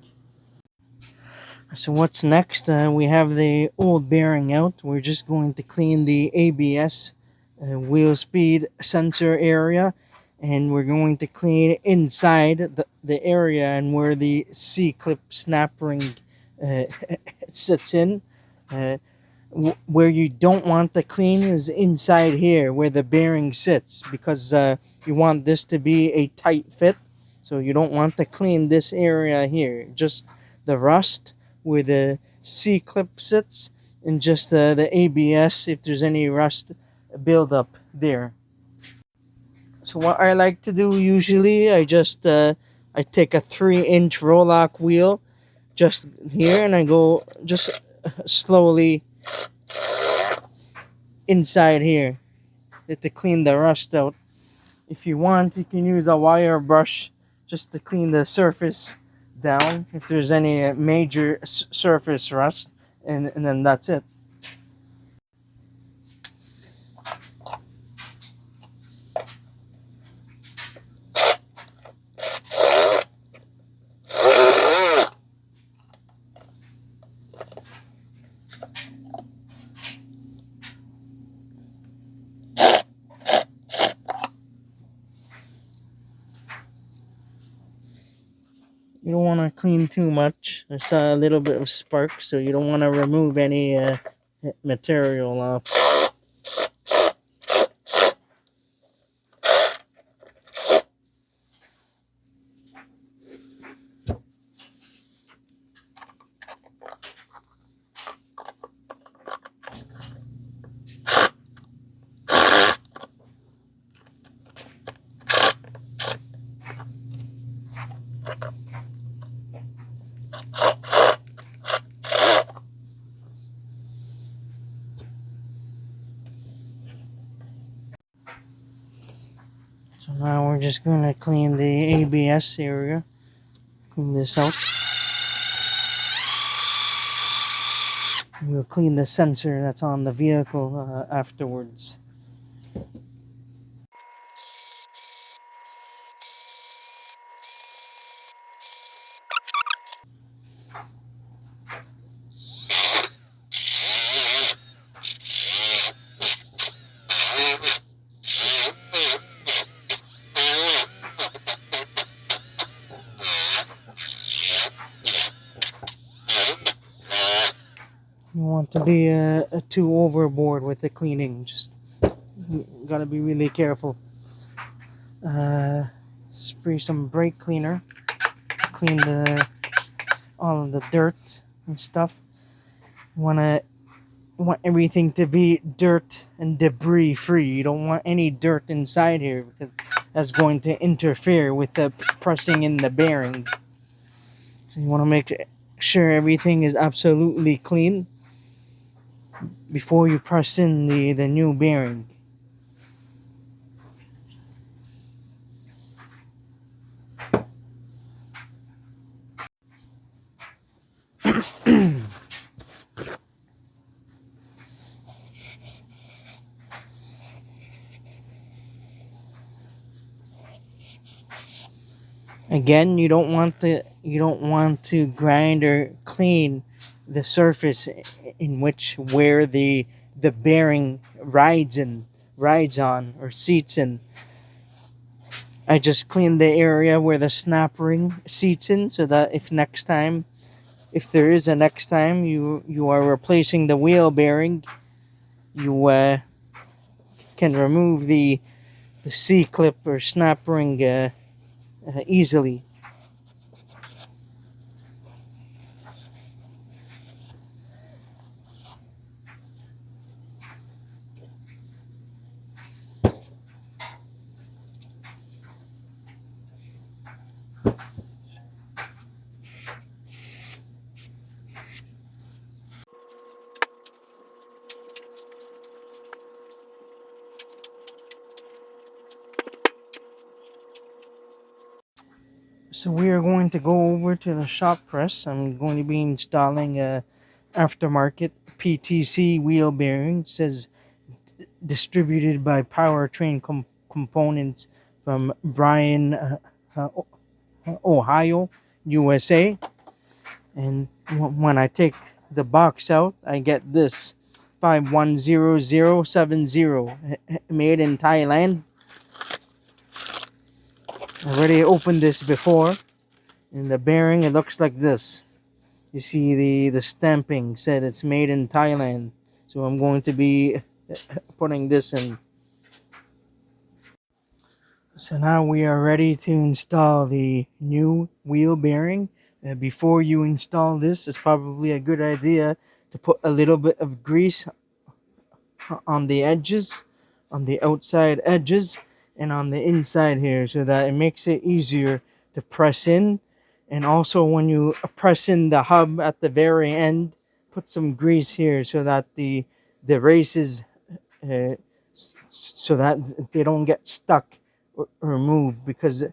So what's next? We have the old bearing out. We're just going to clean the ABS wheel speed sensor area, and we're going to clean inside the area and where the C-clip snap ring uh, sits in. Uh, where you don't want the clean is inside here where the bearing sits, because you want this to be a tight fit, so you don't want to clean this area here, just the rust where the C-clip sits, and just the ABS if there's any rust buildup there. So what I like to do usually, I take a 3-inch roll-lock wheel just here, and I go just slowly inside here to clean the rust out. If you want, you can use a wire brush just to clean the surface down if there's any major surface rust, and then that's it. You don't want to clean too much. There's a little bit of spark, so you don't want to remove any material off. So now we're just going to clean the ABS area. Clean this out. We'll clean the sensor that's on the vehicle afterwards. You want to be too overboard with the cleaning. Just gotta be really careful. Spray some brake cleaner, clean all of the dirt and stuff. Want everything to be dirt and debris free. You don't want any dirt inside here because that's going to interfere with the pressing in the bearing. So you want to make sure everything is absolutely clean before you press in the new bearing. Again, you don't want to grind or clean the surface in which where the bearing rides on or seats in. I just cleaned the area where the snap ring seats in, so that if there is a next time you are replacing the wheel bearing, you can remove the C-clip or snap ring easily. So we are going to go over to the shop press. I'm going to be installing a aftermarket PTC wheel bearing. It says distributed by Powertrain Components from Bryan, uh, Ohio, USA. And when I take the box out, I get this 510070 made in Thailand. I already opened this before. In the bearing, it looks like this. You see the stamping said it's made in Thailand. So I'm going to be putting this in. So now we are ready to install the new wheel bearing. Before you install this, it's probably a good idea to put a little bit of grease on the edges, on the outside edges, and on the inside here, so that it makes it easier to press in. And also when you press in the hub at the very end, put some grease here so that the races, so that they don't get stuck or move, because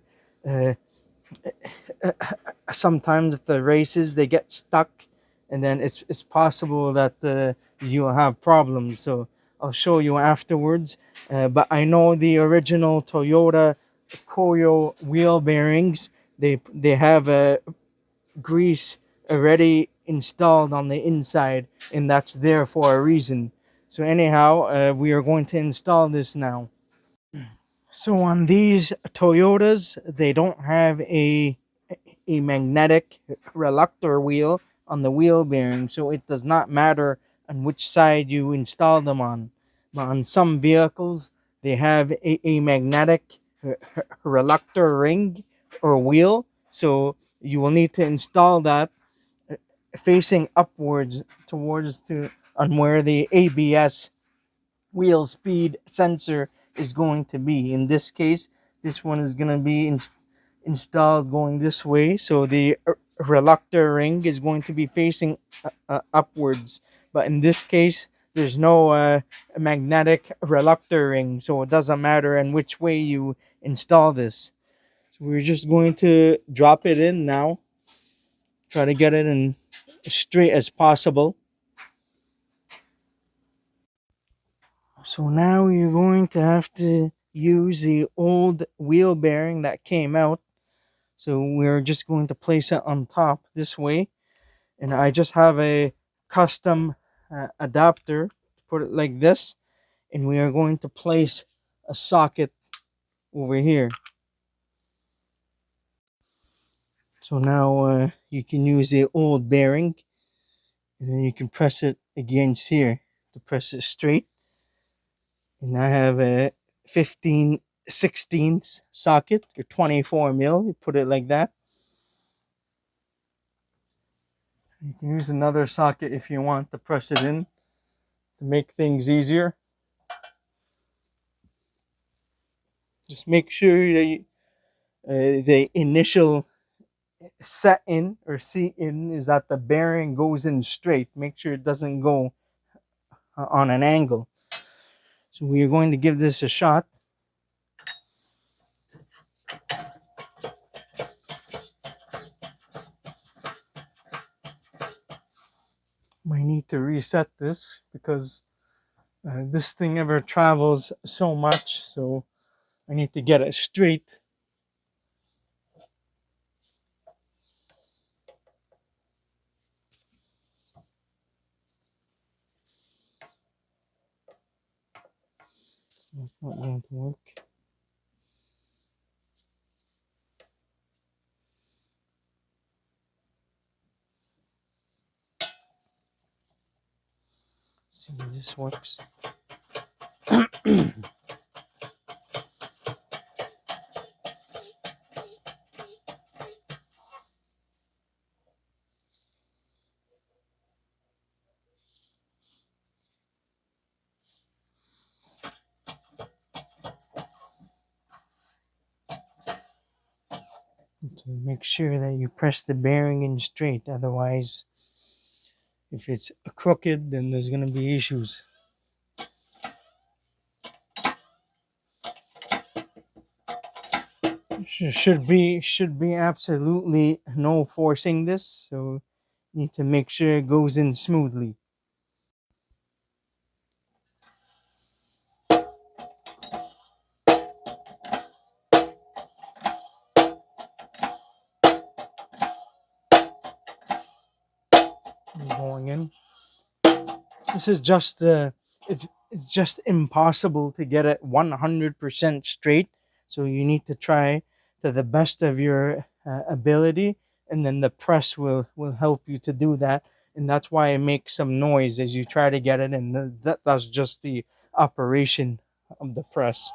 sometimes if the races they get stuck, and then it's possible that you'll have problems. So I'll show you afterwards. But I know the original Toyota Koyo wheel bearings, they have a grease already installed on the inside, and that's there for a reason. So anyhow, we are going to install this now. So on these Toyotas, they don't have a magnetic reluctor wheel on the wheel bearing, so it does not matter on which side you install them on. But on some vehicles, they have a magnetic reluctor ring or wheel, so you will need to install that facing upwards towards to on where the ABS wheel speed sensor is going to be. In this case, this one is going to be installed going this way, so the reluctor ring is going to be facing upwards. But in this case, there's no magnetic reluctor ring, so it doesn't matter in which way you install this. So we're just going to drop it in now, try to get it in as straight as possible. So now you're going to have to use the old wheel bearing that came out. So we're just going to place it on top this way. And I just have a custom adapter to put it like this. And we are going to place a socket over here. So now you can use the old bearing. And then you can press it against here to press it straight. And I have a 15/16 socket or 24 mil. You put it like that. You can use another socket if you want to press it in to make things easier. Just make sure that the initial set in or seat in is that the bearing goes in straight. Make sure it doesn't go on an angle. So we are going to give this a shot. Might need to reset this because this thing ever travels so much, so I need to get it straight. It's not going to work. See if this works. To make sure that you press the bearing in straight, otherwise if it's crooked then there's going to be issues. Should be absolutely no forcing this, so you need to make sure it goes in smoothly. Going in. This is just it's just impossible to get it 100% straight. So you need to try to the best of your ability, and then the press will help you to do that. And that's why it makes some noise as you try to get it. And that's just the operation of the press.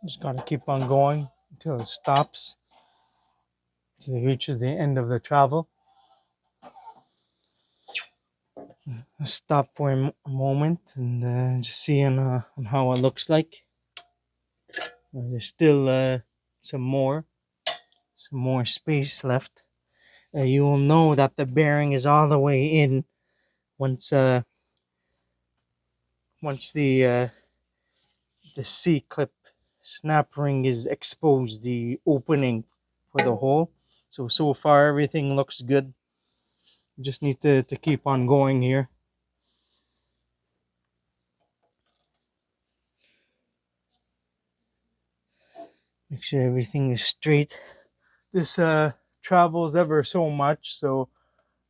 Just gotta keep on going until it stops, until it reaches the end of the travel. Stop for a moment and just see on how it looks like. There's still some more space left. You will know that the bearing is all the way in once once the C clip snap ring is exposed, the opening for the hole. So far everything looks good. Just need to keep on going here. Make sure everything is straight. This travels ever so much, so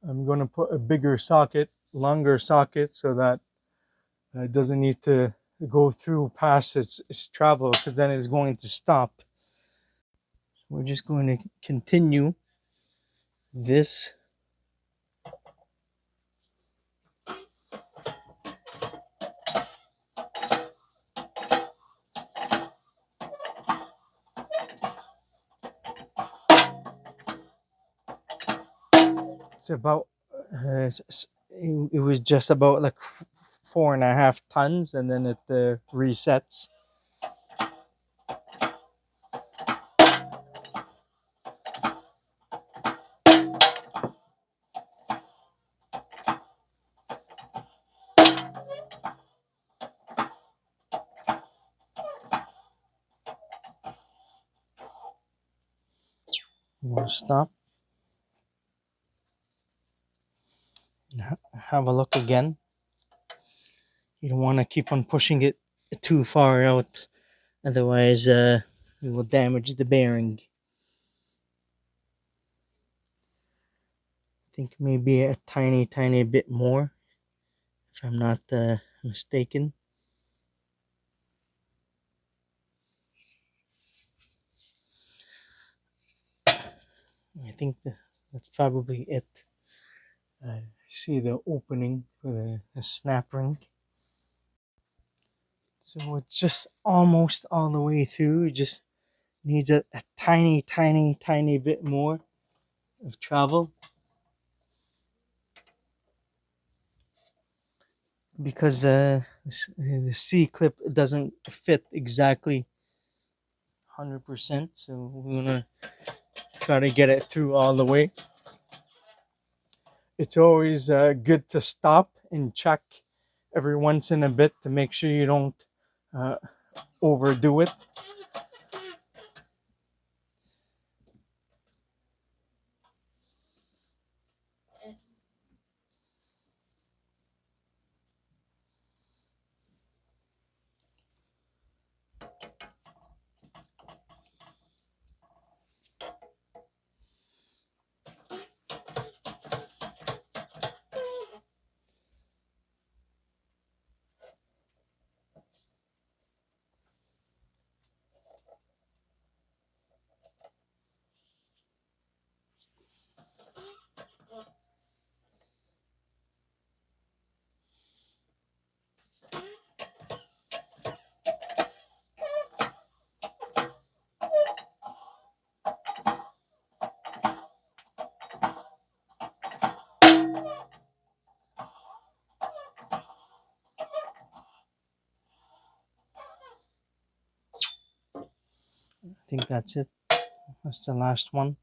I'm going to put a bigger socket, longer socket, so that it doesn't need to go through past its travel, because then it's going to stop. We're just going to continue this. It's about it was just about like 4.5 tons, and then it resets. We'll stop and have a look again. You don't want to keep on pushing it too far out, otherwise it will damage the bearing. I think maybe a tiny bit more, if I'm not mistaken. I think that's probably it. I see the opening for the snap ring. So it's just almost all the way through. It just needs a tiny bit more of travel. Because the C clip doesn't fit exactly 100%. So we're going to try to get it through all the way. It's always good to stop and check every once in a bit to make sure you don't overdo it. think that's it. That's the last one.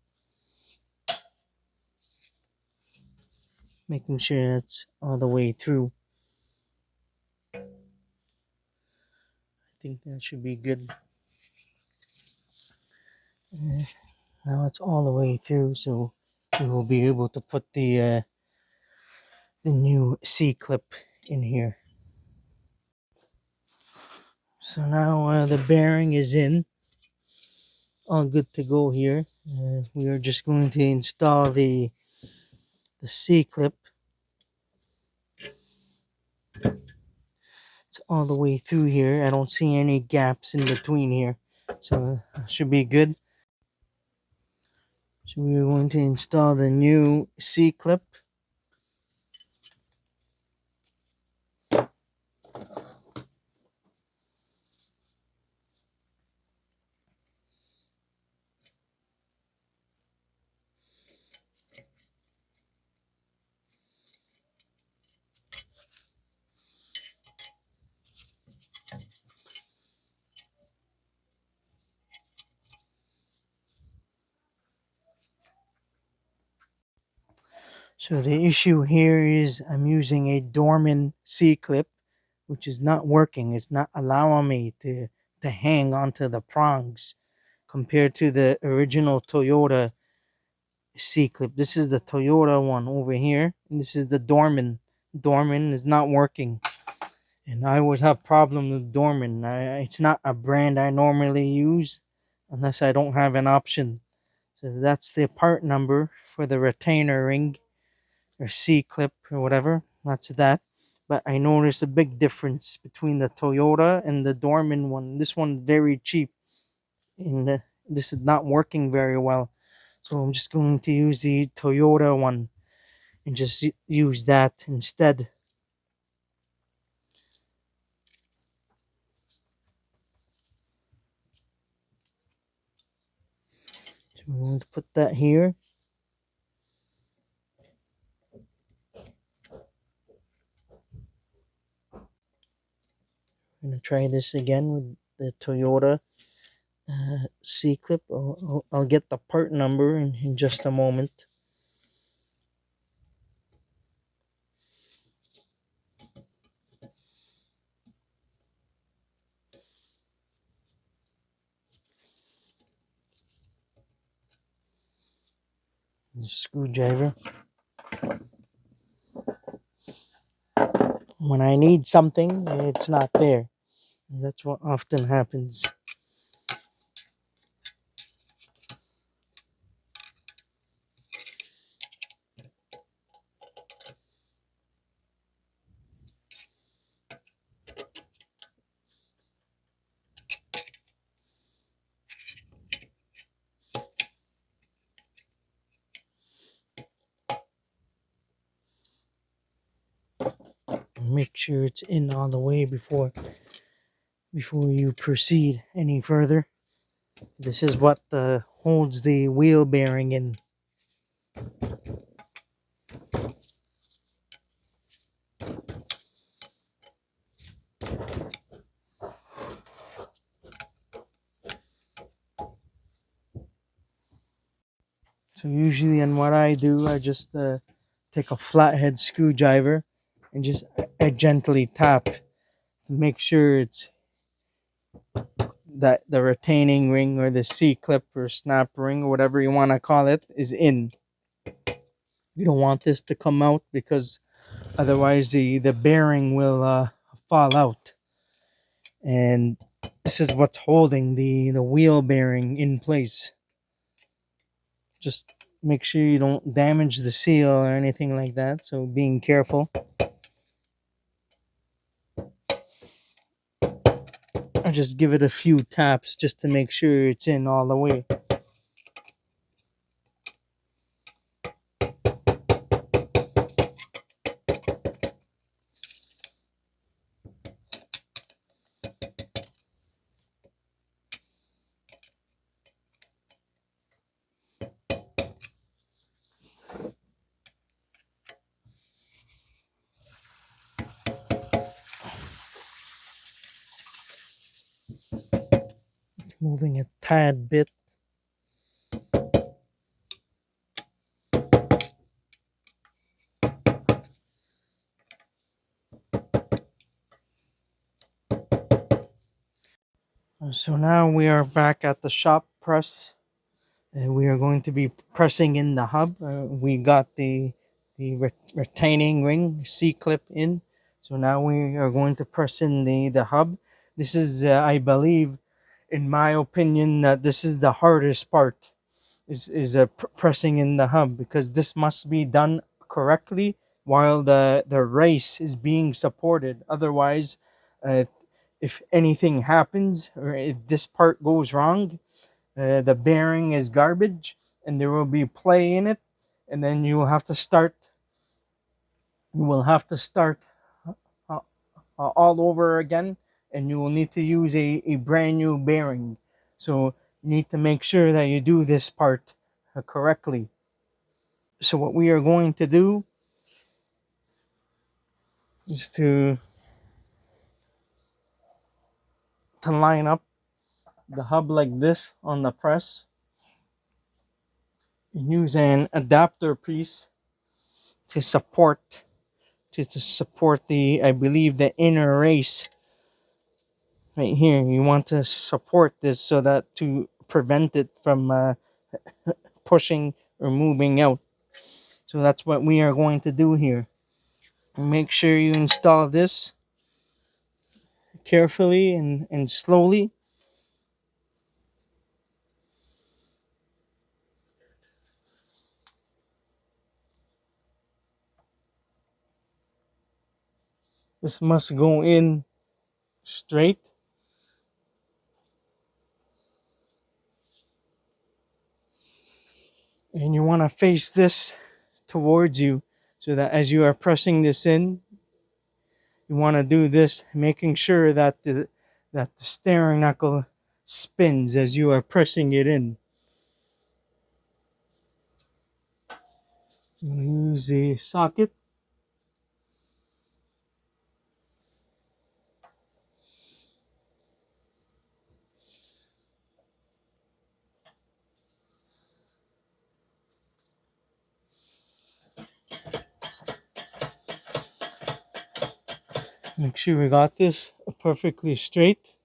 Making sure it's all the way through. I think that should be good. Now it's all the way through, so we will be able to put the new C-clip in here. So now the bearing is in, all good to go here. We are just going to install the C-clip. It's all the way through here. I don't see any gaps in between here, so should be good. So we are going to install the new C-clip. So the issue here is I'm using a Dorman C-clip, which is not working. It's not allowing me to hang onto the prongs compared to the original Toyota C-clip. This is the Toyota one over here, and this is the Dorman. Dorman is not working, and I always have problems with Dorman. It's not a brand I normally use unless I don't have an option. So that's the part number for the retainer ring or C-clip or whatever. That's that. But I noticed a big difference between the Toyota and the Dorman one. This one very cheap, and this is not working very well. So I'm just going to use the Toyota one and just use that instead. So I'm going to put that here. I'm going to try this again with the Toyota C-clip. I'll get the part number in just a moment. The screwdriver. When I need something, it's not there. And that's what often happens. Make sure it's in all the way before you proceed any further. This is what holds the wheel bearing in. So usually, and what I do, I just take a flathead screwdriver and just gently tap to make sure it's that the retaining ring or the C-clip or snap ring or whatever you want to call it is in. You don't want this to come out because otherwise the bearing will fall out. And this is what's holding the wheel bearing in place. Just make sure you don't damage the seal or anything like that, so being careful. I just give it a few taps just to make sure it's in all the way. moving a tad bit. So now we are back at the shop press. We are going to be pressing in the hub. We got the retaining ring C-clip in. So now we are going to press in the hub. This is, I believe, in my opinion, that this is the hardest part, is pressing in the hub, because this must be done correctly while the race is being supported. Otherwise, uh, if anything happens or if this part goes wrong, the bearing is garbage and there will be play in it, and then you will have to start uh, all over again, and you will need to use a brand new bearing. So you need to make sure that you do this part correctly. So what we are going to do is to line up the hub like this on the press, and use an adapter piece to support to support the, I believe, the inner race right here. You want to support this so that to prevent it from pushing or moving out. So that's what we are going to do here. Make sure you install this carefully and slowly. This must go in straight. And you want to face this towards you, so that as you are pressing this in, you want to do this, making sure that the steering knuckle spins as you are pressing it in. I'm going to use the socket. Make sure we got this perfectly straight.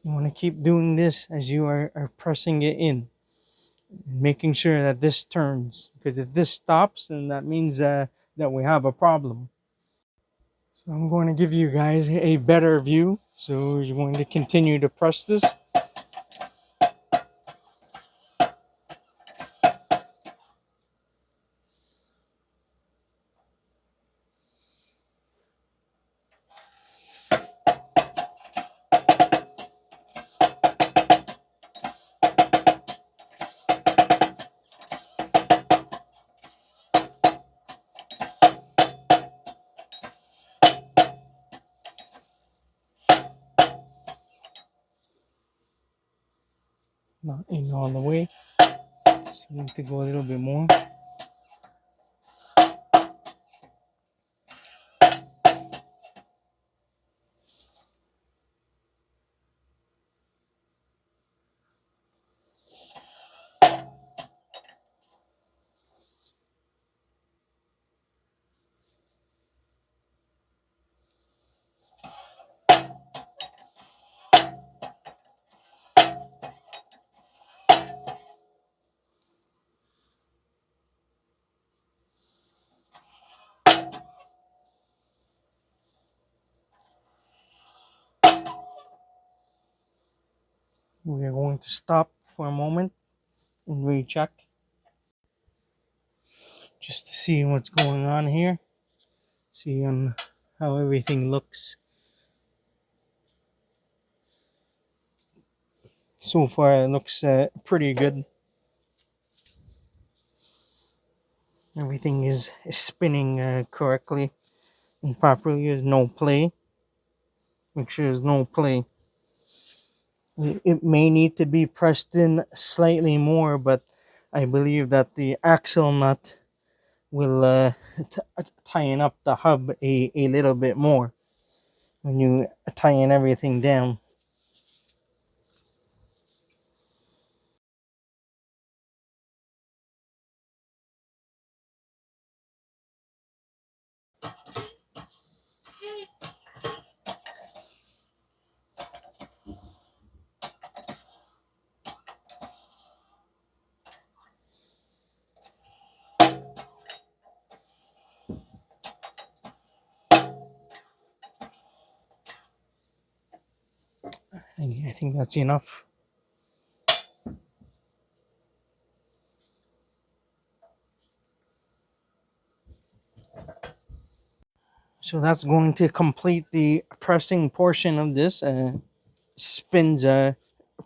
You want to keep doing this as you are pressing it in, and making sure that this turns, because if this stops, then that means that we have a problem. So I'm going to give you guys a better view. So you're going to continue to press this. Not in all the way. So I need to go a little bit more. We are going to stop for a moment and recheck just to see what's going on here. See how everything looks. So far, it looks pretty good. Everything is spinning correctly and properly. There's no play. Make sure there's no play. It may need to be pressed in slightly more, but I believe that the axle nut will tighten up the hub a little bit more when you tighten everything down. I think that's enough. So that's going to complete the pressing portion of this. Spins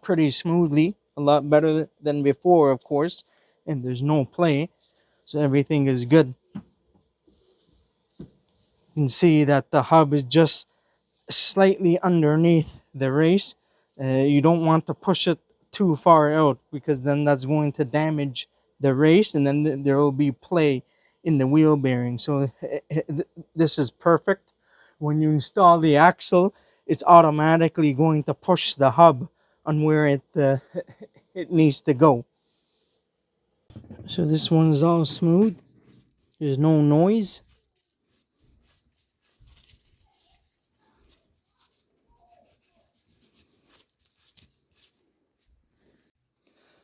pretty smoothly, a lot better than before, of course, and there's no play, so everything is good. You can see that the hub is just slightly underneath the race. You don't want to push it too far out because then that's going to damage the race, and then there will be play in the wheel bearing. So this is perfect. When you install the axle, it's automatically going to push the hub on where it needs to go. So this one's all smooth. There's no noise.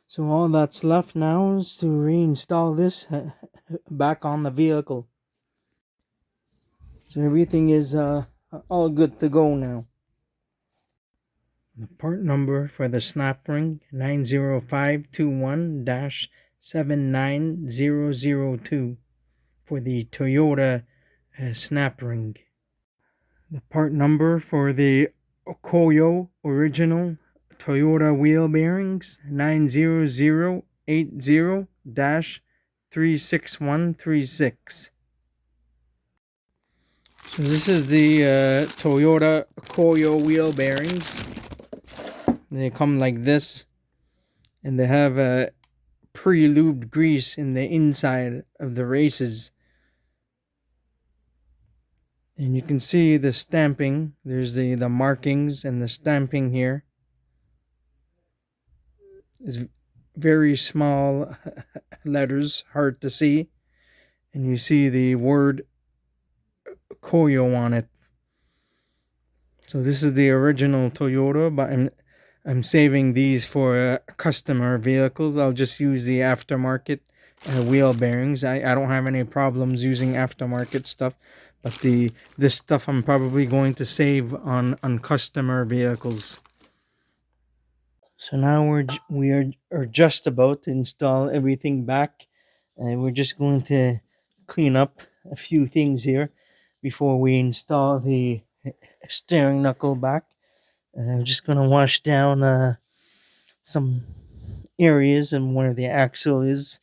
So all that's left now is to reinstall this back on the vehicle. So everything is all good to go now. The part number for the snap ring 90521-79002 for the Toyota snap ring. The part number for the Koyo original Toyota wheel bearings 90080-36136. So this is the Toyota Koyo wheel bearings. They come like this, and they have a pre-lubed grease in the inside of the races. And you can see the stamping. There's the markings and the stamping here. It's very small letters, hard to see. And you see the word Koyo on it. So this is the original Toyota, but I'm saving these for customer vehicles. I'll just use the aftermarket wheel bearings. I don't have any problems using aftermarket stuff, but this stuff I'm probably going to save on customer vehicles. So now we are just about to install everything back, and we're just going to clean up a few things here before we install the steering knuckle back. I'm just going to wash down some areas and where the axle is.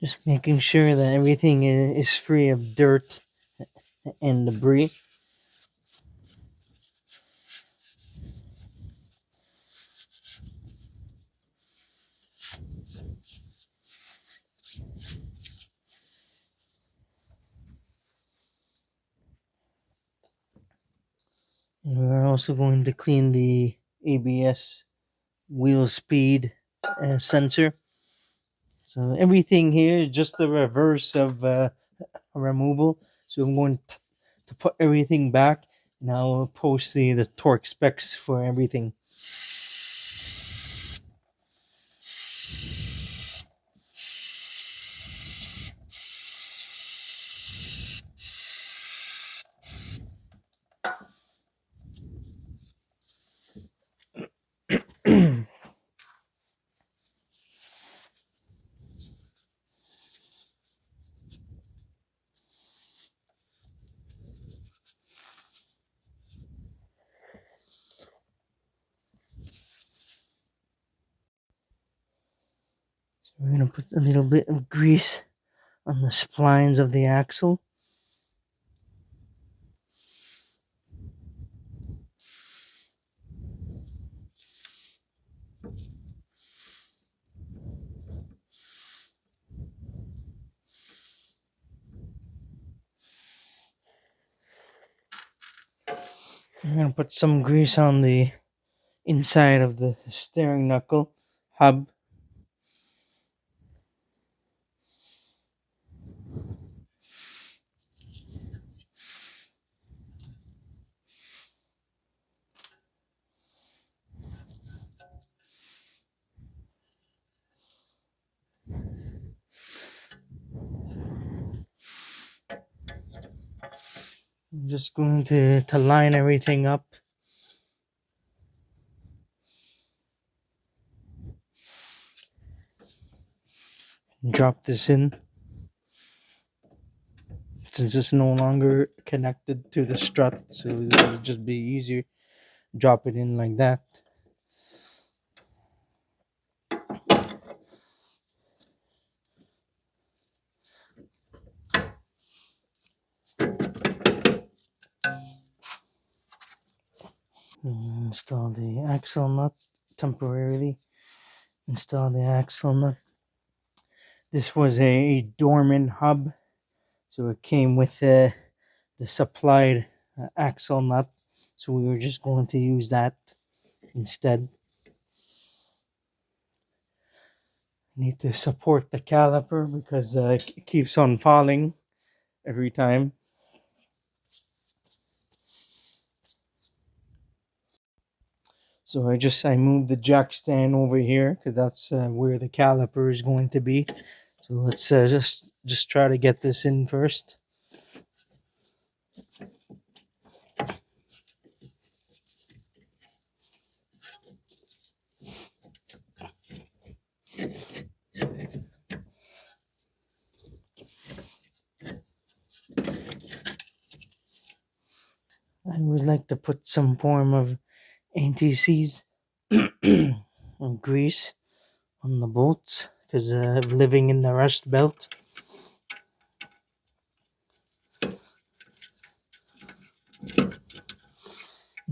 Just making sure that everything is free of dirt and debris. And we're also going to clean the ABS wheel speed sensor. So everything here is just the reverse of a removal. So I'm going to put everything back and I'll post the torque specs for everything. We're going to put a little bit of grease on the splines of the axle. I'm going to put some grease on the inside of the steering knuckle hub. I'm just going to line everything up. Drop this in. Since it's no longer connected to the strut, so it'll just be easier. Drop it in like that. Install the axle nut temporarily. Install the axle nut. This was a Dorman hub, so it came with the supplied axle nut, so we were just going to use that instead. I need to support the caliper because it keeps on falling every time. So I moved the jack stand over here because that's where the caliper is going to be. So let's just try to get this in first. I would like to put some form of anti-seize or grease on the bolts because of living in the rust belt.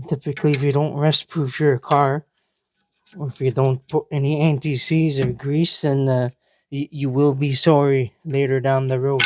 Typically, if you don't rust proof your car, or if you don't put any anti-seize or grease, then you will be sorry later down the road.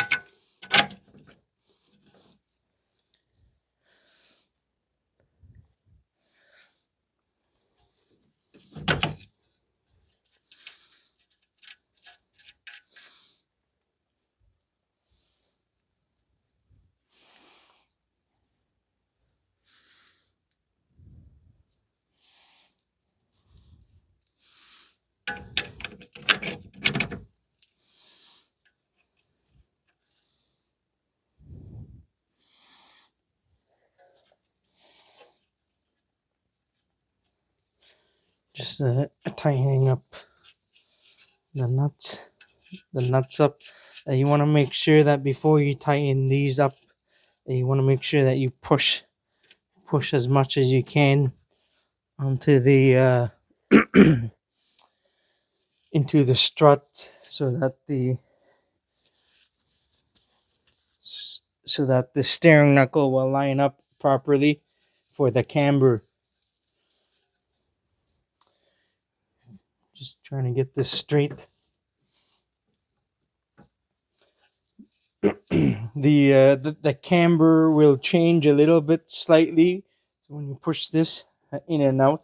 Just tightening up the nuts up. You want to make sure that before you tighten these up, you want to make sure that you push as much as you can onto the into the strut so that the steering knuckle will line up properly for the camber. Just trying to get this straight. The camber will change a little bit slightly when you push this in and out.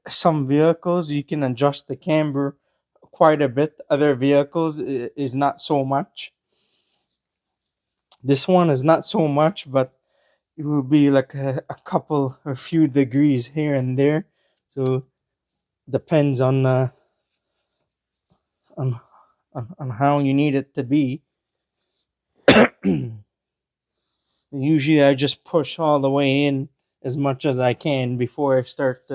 Some vehicles you can adjust the camber quite a bit. Other vehicles is not so much. This one is not so much, but it will be like a couple or few degrees here and there. So depends on, on how you need it to be. Usually I just push all the way in as much as I can before I start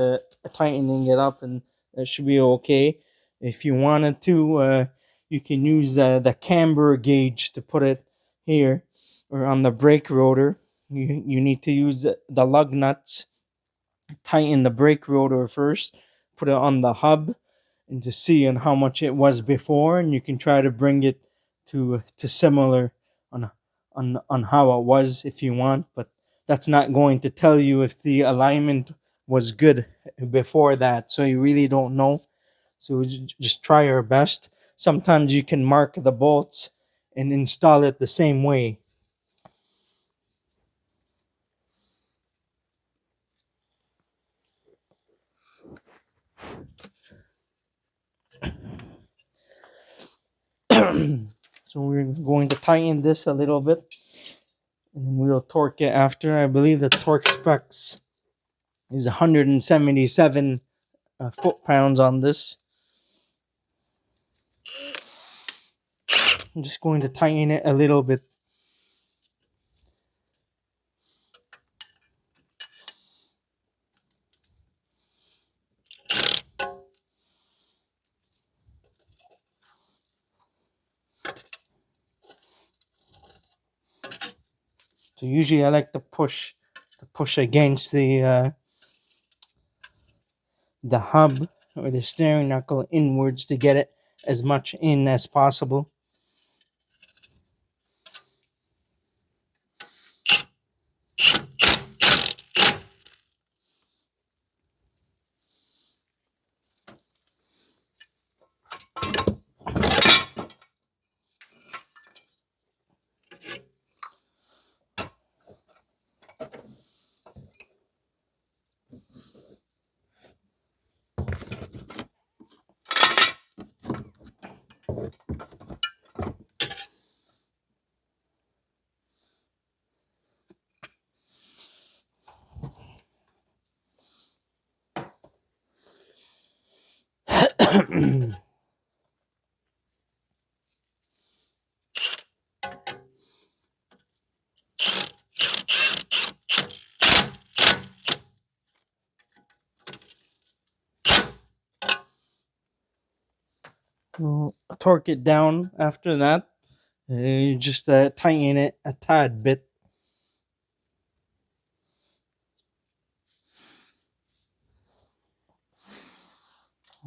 tightening it up, and that should be okay. If you wanted to, you can use the camber gauge to put it here or on the brake rotor. You need to use the lug nuts, tighten the brake rotor first, put it on the hub, and to see on how much it was before, and you can try to bring it to similar on on how it was if you want, but that's not going to tell you if the alignment was good before that, so you really don't know. So just try your best. Sometimes you can mark the bolts and install it the same way. So we're going to tighten this a little bit, and we'll torque it after. I believe the torque specs is 177 foot-pounds on this. I'm just going to tighten it a little bit. So usually I like to push against the hub or the steering knuckle inwards to get it as much in as possible. We'll torque it down after that. Just tighten it a tad bit.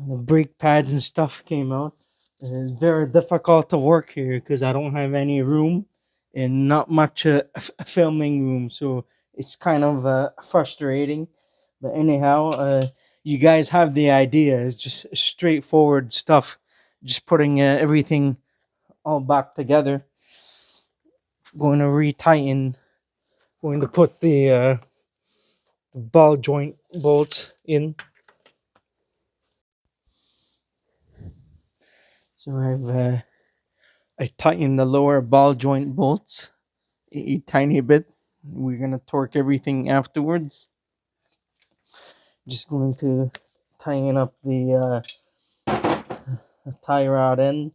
The brake pads and stuff came out. It's very difficult to work here because I don't have any room and not much filming room, so it's kind of frustrating. But anyhow, you guys have the idea. It's just straightforward stuff. Just putting everything all back together. Going to retighten. Going to put the ball joint bolts in. So I tightened the lower ball joint bolts a tiny bit. We're gonna torque everything afterwards. Just going to tighten up the tie rod end.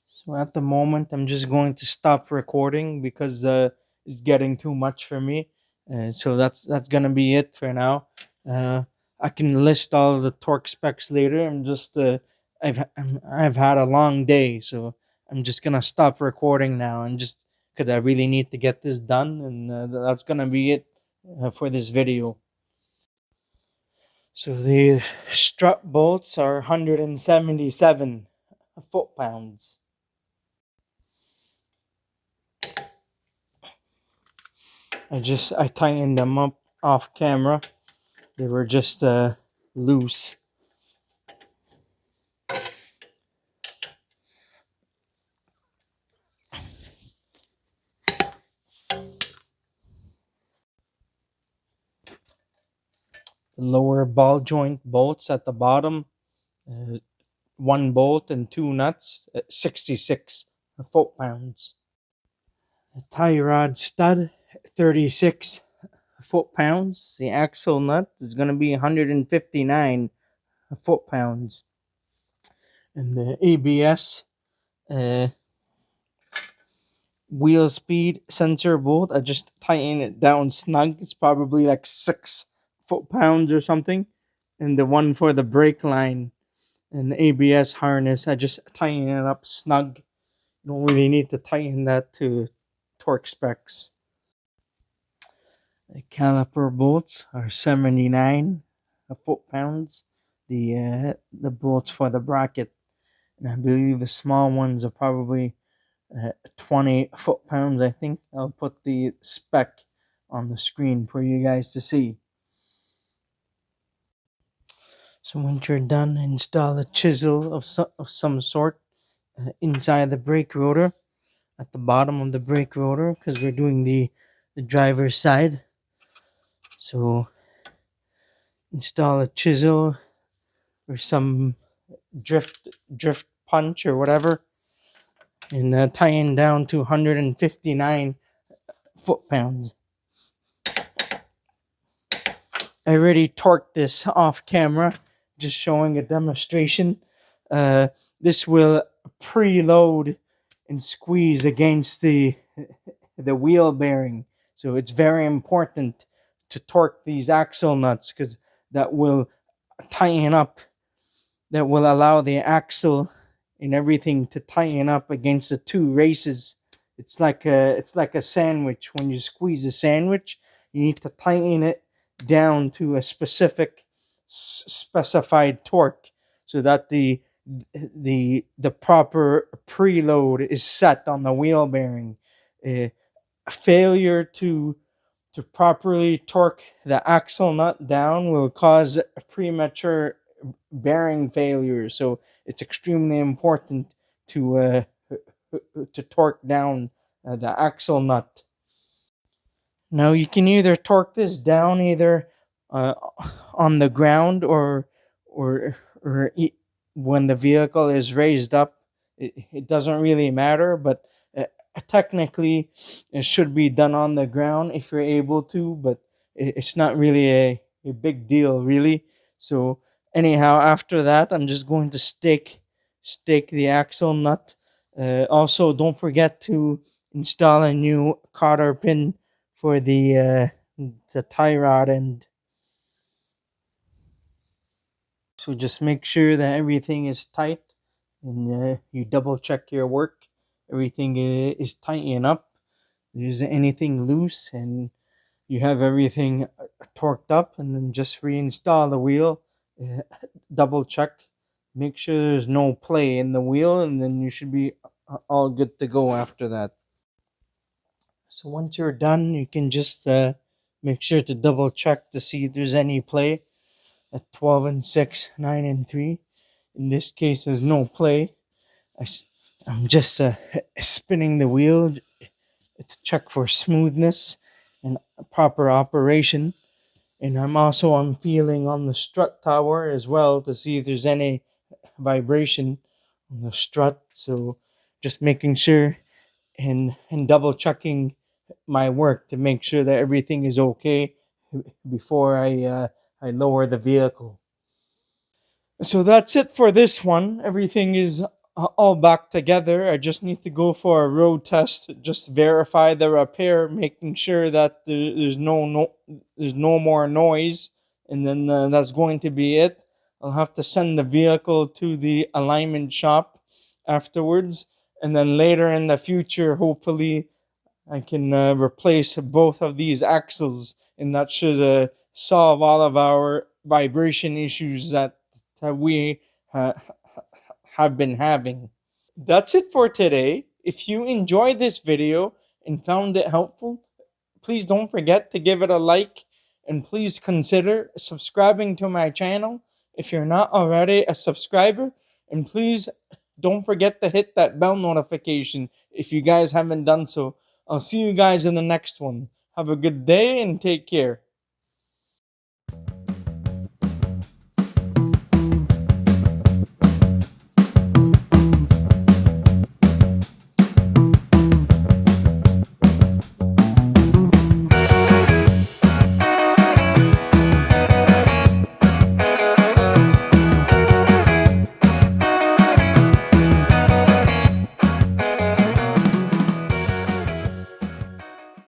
So at the moment, I'm just going to stop recording because it's getting too much for me. So that's gonna be it for now. Uh, I can list all of the torque specs later. I've had a long day, so I'm just gonna stop recording now, and just because I really need to get this done, and that's gonna be it for this video. So the strut bolts are 177 foot-pounds. I tightened them up off camera. They were just loose. the lower ball joint bolts at the bottom, 1 bolt and 2 nuts at 66 foot-pounds. The tie rod stud, 36 foot-pounds. The axle nut is going to be 159 foot-pounds. And the ABS wheel speed sensor bolt, I just tighten it down snug. It's probably like 6 foot-pounds or something. And the one for the brake line and the ABS harness, I just tighten it up snug. You don't really need to tighten that to torque specs. The caliper bolts are 79 foot-pounds. The bolts for the bracket, and I believe the small ones are probably 20 foot-pounds. I think I'll put the spec on the screen for you guys to see. So once you're done, install a chisel of some sort inside the brake rotor, at the bottom of the brake rotor, because we're doing the driver's side. So install a chisel or some drift punch or whatever, and tying down to 159 foot-pounds. I already torqued this off camera, just showing a demonstration. This will preload and squeeze against the wheel bearing, so it's very important to torque these axle nuts, because that will tighten up, that will allow the axle and everything to tighten up against the two races. It's like a sandwich. When you squeeze a sandwich, you need to tighten it down to a specified torque, so that the proper preload is set on the wheel bearing. Failure to properly torque the axle nut down will cause premature bearing failure. So it's extremely important to torque down the axle nut. Now you can either torque this down either on the ground or when the vehicle is raised up. It doesn't really matter, but technically it should be done on the ground if you're able to, but it's not really a big deal really. So anyhow, after that, I'm just going to stake the axle nut. Also, don't forget to install a new cotter pin for the tie rod end. So just make sure that everything is tight, and you double check your work. Everything is tightened up. If there's anything loose and you have everything torqued up, and then just reinstall the wheel. Double check, make sure there's no play in the wheel, and then you should be all good to go after that. So once you're done, you can just make sure to double check to see if there's any play at 12 and 6, 9 and 3. In this case, there's no play. I'm just spinning the wheel to check for smoothness and proper operation. And I'm feeling on the strut tower as well to see if there's any vibration on the strut. So just making sure and double checking my work to make sure that everything is okay before I lower the vehicle. So that's it for this one. Everything is all back together. I just need to go for a road test, just verify the repair, making sure that there's no more noise, and then that's going to be it. I'll have to send the vehicle to the alignment shop afterwards, and then later in the future, hopefully, I can replace both of these axles, and that should solve all of our vibration issues that we have been having. That's it for today. If you enjoyed this video and found it helpful, please don't forget to give it a like, and please consider subscribing to my channel if you're not already a subscriber, and please don't forget to hit that bell notification if you guys haven't done so. I'll see you guys in the next one. Have a good day and take care.